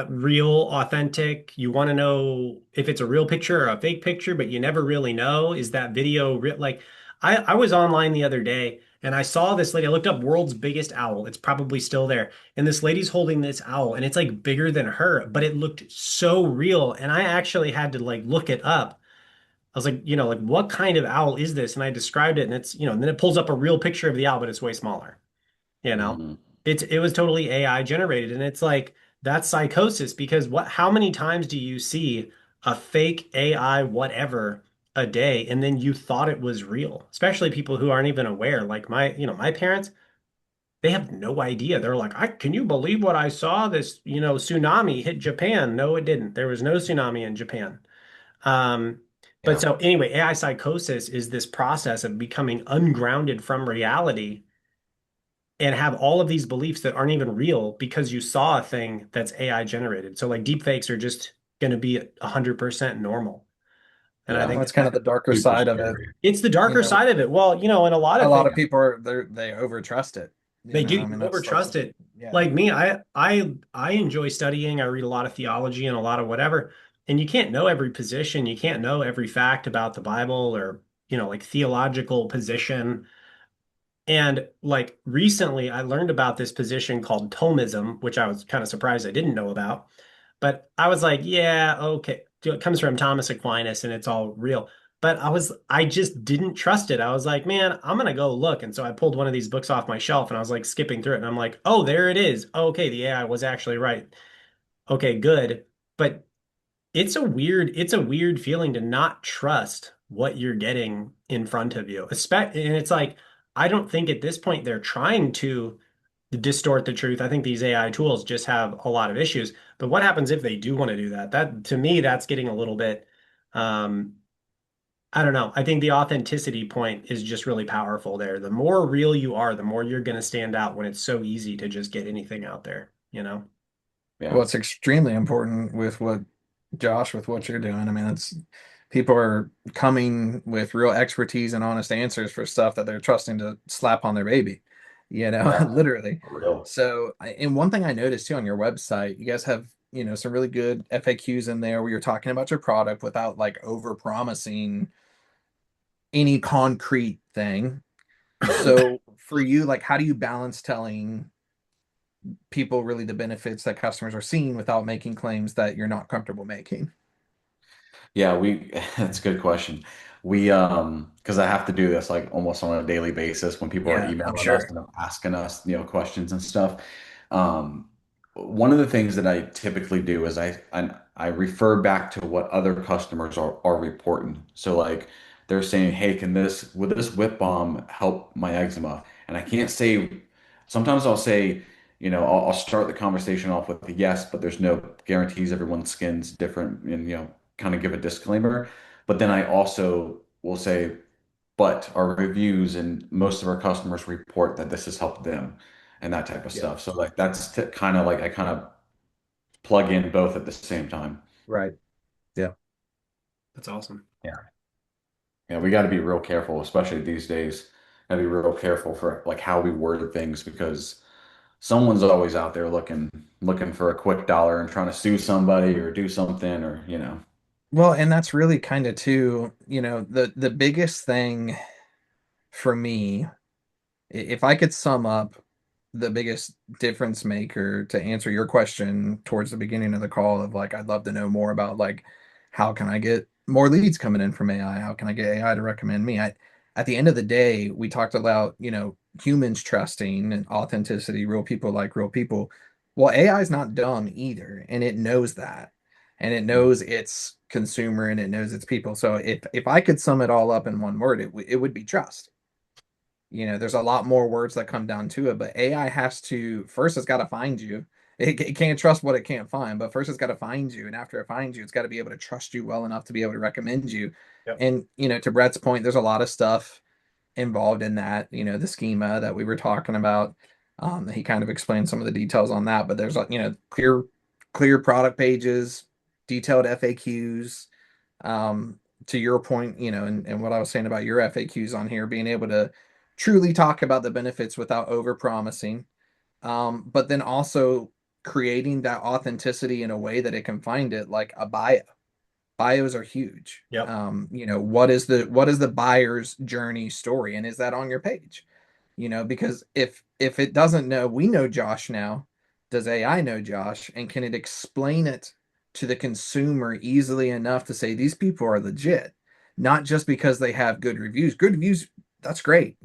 real, authentic. You want to know if it's a real picture or a fake picture, but you never really know. Is that video real? Like, I was online the other day and I saw this lady. I looked up world's biggest owl. It's probably still there. And this lady's holding this owl and it's like bigger than her, but it looked so real. And I actually had to like look it up. I was like, like what kind of owl is this? And I described it and and then it pulls up a real picture of the owl, but it's way smaller you know Mhm. it was totally AI generated and it's like that's psychosis because how many times do you see a fake AI whatever a day and then you thought it was real, especially people who aren't even aware, like my parents, they have no idea. They're like, I can you believe what I saw, this tsunami hit Japan? No, it didn't. There was no tsunami in Japan. um But Yeah. so anyway, AI psychosis is this process of becoming ungrounded from reality and have all of these beliefs that aren't even real because you saw a thing that's AI generated. So like deepfakes are just going to be 100% normal. And I Yeah. Well, think it's kind of the darker Super side of it. scary. it's the You darker know, side of it. Well, and a lot a of lot things of people are they over trust it. they do I mean, over that's trust it. yeah. Like me, I enjoy studying. I read a lot of theology and a lot of whatever. And you can't know every position. You can't know every fact about the Bible or, like theological position. And like recently, I learned about this position called Thomism, which I was kind of surprised I didn't know about. But I was like, yeah, okay. It comes from Thomas Aquinas and it's all real. But I just didn't trust it. I was like, man, I'm gonna go look. And so I pulled one of these books off my shelf and I was like skipping through it. And I'm like, oh, there it is. Oh, okay, the AI was actually right. Okay, good. But it's a weird feeling to not trust what you're getting in front of you. And it's like, I don't think at this point they're trying to distort the truth. I think these AI tools just have a lot of issues. But what happens if they do want to do that? That to me, that's getting a little bit, um, I don't know. I think the authenticity point is just really powerful there. The more real you are, the more you're going to stand out when it's so easy to just get anything out there, you know? Yeah. Well, it's extremely important with what Josh, with what you're doing. I mean, it's people are coming with real expertise and honest answers for stuff that they're trusting to slap on their baby, Yeah. literally. For real. So, and one thing I noticed too on your website, you guys have, some really good FAQs in there where you're talking about your product without like over promising any concrete thing. So, for you, like, how do you balance telling people really the benefits that customers are seeing without making claims that you're not comfortable making? Yeah, that's a good question. Because I have to do this like almost on a daily basis when people are Yeah, I'm emailing us sure. and asking us, questions and stuff. Um, One of the things that I typically do is I refer back to what other customers are reporting. So like they're saying, hey, would this whip balm help my eczema? And I can't say, sometimes I'll say, I'll start the conversation off with a yes, but there's no guarantees. Everyone's skin's different, and kind of give a disclaimer. But then I also will say, but our reviews and most of our customers report that this has helped them and that type of Yeah, stuff. So like that's kind of like I kind of plug in both at the same time. right. Yeah. That's awesome. Yeah. Yeah, we got to be real careful, especially these days. Got to be real careful for like how we word things because someone's always out there looking for a quick dollar and trying to sue somebody or do something or. Well, and that's really kind of too, the biggest thing for me, if I could sum up the biggest difference maker to answer your question towards the beginning of the call of like, I'd love to know more about like, how can I get more leads coming in from AI? How can I get AI to recommend me? At the end of the day, we talked about, humans trusting and authenticity, real people like real people. Well, AI is not dumb either, and it knows that. And it knows its consumer and it knows its people. So if I could sum it all up in one word, it would be trust. There's a lot more words that come down to it, but AI has to first, it's got to find you. It can't trust what it can't find, but first it's got to find you. And after it finds you, it's got to be able to trust you well enough to be able to recommend you. Yep. And, to Brett's point, there's a lot of stuff involved in that, the schema that we were talking about. He kind of explained some of the details on that, but there's, clear product pages, detailed FAQs, to your point, and what I was saying about your FAQs on here, being able to truly talk about the benefits without over promising, but then also creating that authenticity in a way that it can find it, like a bio. Bios are huge. Yep. What is the buyer's journey story, and is that on your page? Because if it doesn't know, we know Josh now. Does AI know Josh, and can it explain it to the consumer easily enough to say these people are legit, not just because they have good reviews? Good reviews, that's great.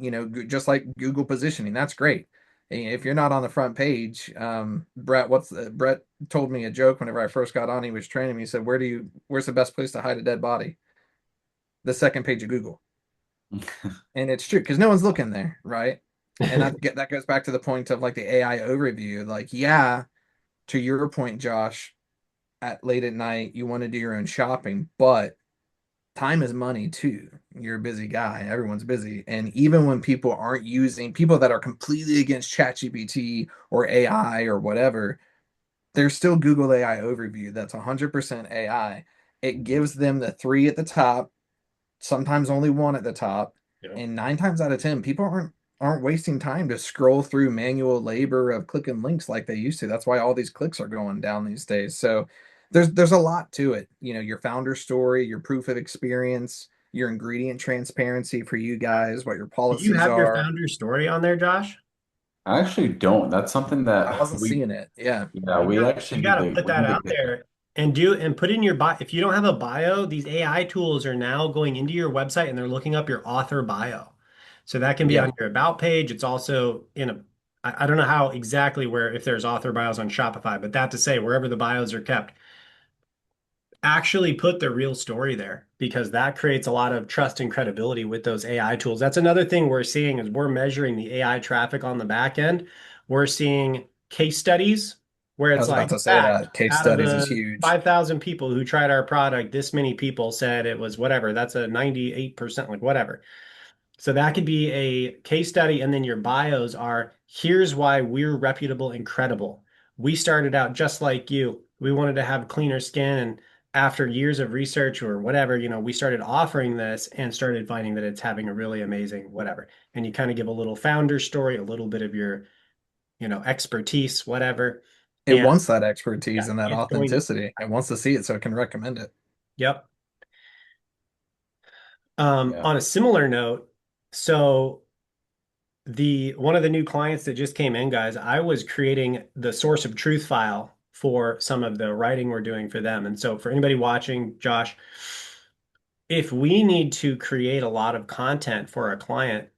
Just like Google positioning, that's great. If you're not on the front page, Brett told me a joke whenever I first got on. He was training me. He said, "Where's the best place to hide a dead body? The second page of Google." And it's true because no one's looking there, right? And that goes back to the point of like the AI overview. Like, yeah, to your point, Josh, at late at night, you want to do your own shopping, but time is money too. You're a busy guy. Everyone's busy. And even when people aren't using people that are completely against ChatGPT or AI or whatever, there's still Google AI overview that's 100% AI. It gives them the three at the top, sometimes only one at the top, Yeah. and 9 times out of 10, people aren't wasting time to scroll through manual labor of clicking links like they used to. That's why all these clicks are going down these days. So there's a lot to it. Your founder story, your proof of experience, your ingredient transparency for you guys, what your Do you policies have your are. founder story on there, Josh? I actually don't. That's something I that wasn't seeing it. Yeah. yeah, You we got actually you got need to to put we that need to out get that. there and put in your bio. If you don't have a bio, these AI tools are now going into your website and they're looking up your author bio. So that can be Yeah. on your about page. It's also I don't know how exactly where if there's author bios on Shopify, but that to say wherever the bios are kept, actually put the real story there because that creates a lot of trust and credibility with those AI tools. That's another thing we're seeing is we're measuring the AI traffic on the back end. We're seeing case studies where I it's was about like, to say fact, that case out of studies is the huge. 5,000 people who tried our product, this many people said it was whatever. That's a 98%, like whatever. So that could be a case study, and then your bios are here's why we're reputable and credible. We started out just like you. We wanted to have cleaner skin, and after years of research or whatever, we started offering this and started finding that it's having a really amazing whatever. And you kind of give a little founder story, a little bit of your, expertise, whatever. It And wants that yeah, expertise and that it's going, authenticity. It wants to see it so it can recommend it. yep. Yeah. On a similar note, so the one of the new clients that just came in, guys, I was creating the source of truth file for some of the writing we're doing for them. And so for anybody watching, Josh, if we need to create a lot of content for a client,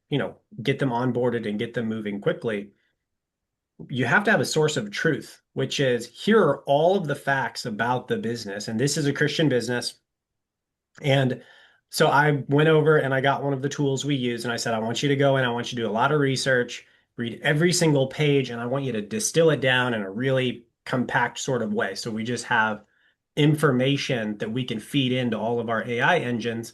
get them onboarded and get them moving quickly, you have to have a source of truth, which is here are all of the facts about the business. And this is a Christian business. And so I went over and I got one of the tools we use and I said, I want you to go in, I want you to do a lot of research, read every single page, and I want you to distill it down in a really compact sort of way. So we just have information that we can feed into all of our AI engines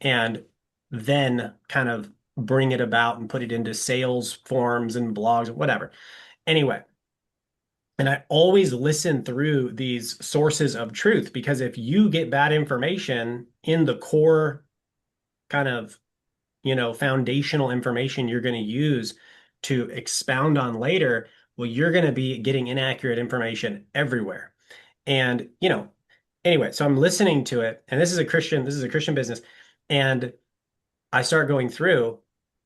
and then kind of bring it about and put it into sales forms and blogs, whatever. Anyway, and I always listen through these sources of truth because if you get bad information in the core kind of, foundational information you're going to use to expound on later, well, you're going to be getting inaccurate information everywhere. And, anyway, so I'm listening to it, and this is a Christian business, and I start going through,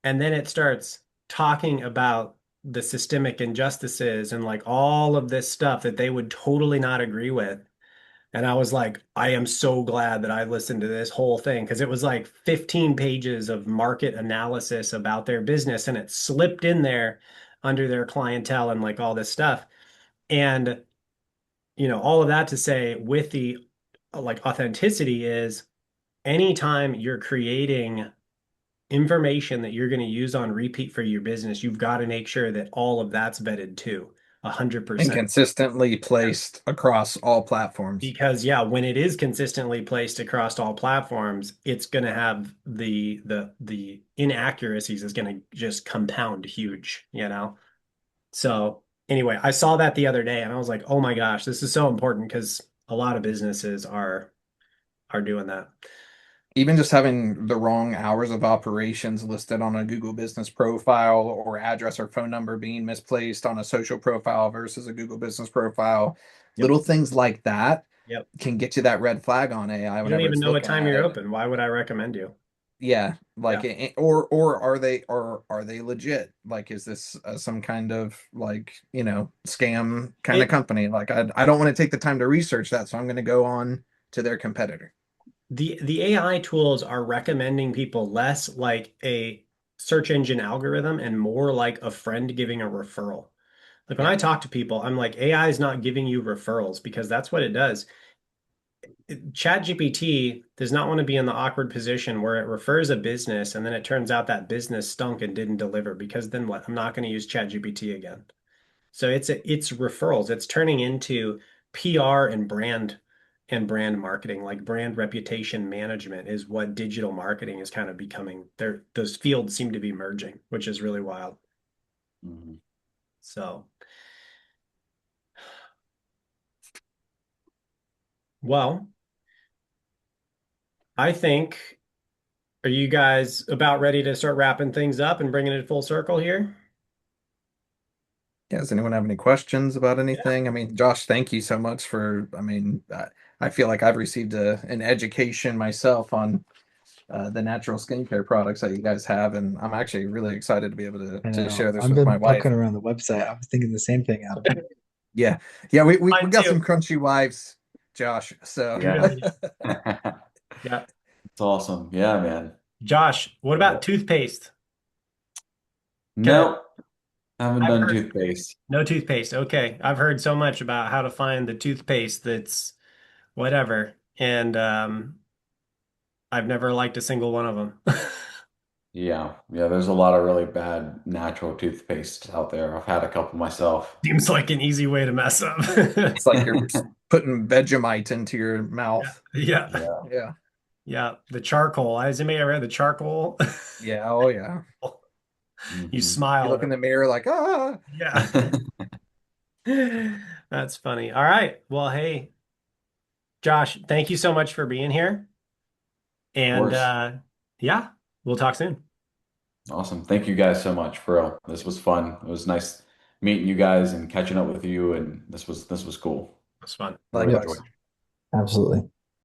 and then it starts talking about the systemic injustices and like all of this stuff that they would totally not agree with. And I was like, I am so glad that I listened to this whole thing because it was like 15 pages of market analysis about their business and it slipped in there under their clientele and like all this stuff. And, all of that to say with the like authenticity is anytime you're creating information that you're going to use on repeat for your business, you've got to make sure that all of that's vetted too, And 100%. consistently placed across all platforms. Because yeah, when it is consistently placed across all platforms, it's going to have the inaccuracies is going to just compound huge. So anyway, I saw that the other day and I was like, oh my gosh, this is so important because a lot of businesses are doing that. Even just having the wrong hours of operations listed on a Google business profile or address or phone number being misplaced on a social profile versus a Google business profile, Yep. little things like that Yep. can get you that red flag on AI You don't whenever even it's know what looking time at you're it. open. Why would I recommend you? Yeah, like Yeah. or are they legit? Like, is this some kind of like scam kind of It company? Like, I don't want to take the time to research that, so I'm going to go on to their competitor. the AI tools are recommending people less like a search engine algorithm and more like a friend giving a referral. Like when Yeah, I talk to people, I'm like, AI is not giving you referrals because that's what it does. ChatGPT does not want to be in the awkward position where it refers a business and then it turns out that business stunk and didn't deliver because then what? I'm not going to use ChatGPT again. So it's referrals. It's turning into PR and brand and brand marketing, like brand reputation management is what digital marketing is kind of becoming. Those fields seem to be merging, which is really wild. Mhm. So, well, I think, are you guys about ready to start wrapping things up and bringing it full circle here? Yeah, does anyone have any questions about anything? I mean, Josh, thank you so much for, I feel like I've received an education myself on the natural skincare products that you guys have, and I'm actually really excited to be able I to know. share this I've with my been wife. poking around the website. I was thinking the same thing, Adam. Yeah. Yeah, we Mine got too. some crunchy wives, Josh. So We Yeah. really do. Yeah. It's awesome. Yeah, man. Josh, what Yeah. about toothpaste? Okay. No, haven't I've done heard toothpaste. no toothpaste. Okay. I've heard so much about how to find the toothpaste that's whatever. And I've never liked a single one of them. Yeah, yeah, there's a lot of really bad natural toothpaste out there. I've had a couple myself. Seems like an easy way to mess up. it's like you're putting Vegemite into your Yeah. mouth. Yeah. Yeah. Yeah. Yeah. The charcoal. Has anybody ever had the charcoal? Yeah. Oh, yeah. You Hmm. You smile. look in the mirror like, ah. Yeah. That's funny. All right. Well, hey, Josh, thank you so much for being here. Of And course. yeah, we'll talk soon. Awesome. Thank you guys so much for real. This was fun. It was nice meeting you guys and catching up with you, and this was cool. It was fun. Really Yep, enjoyed Likewise. it. absolutely.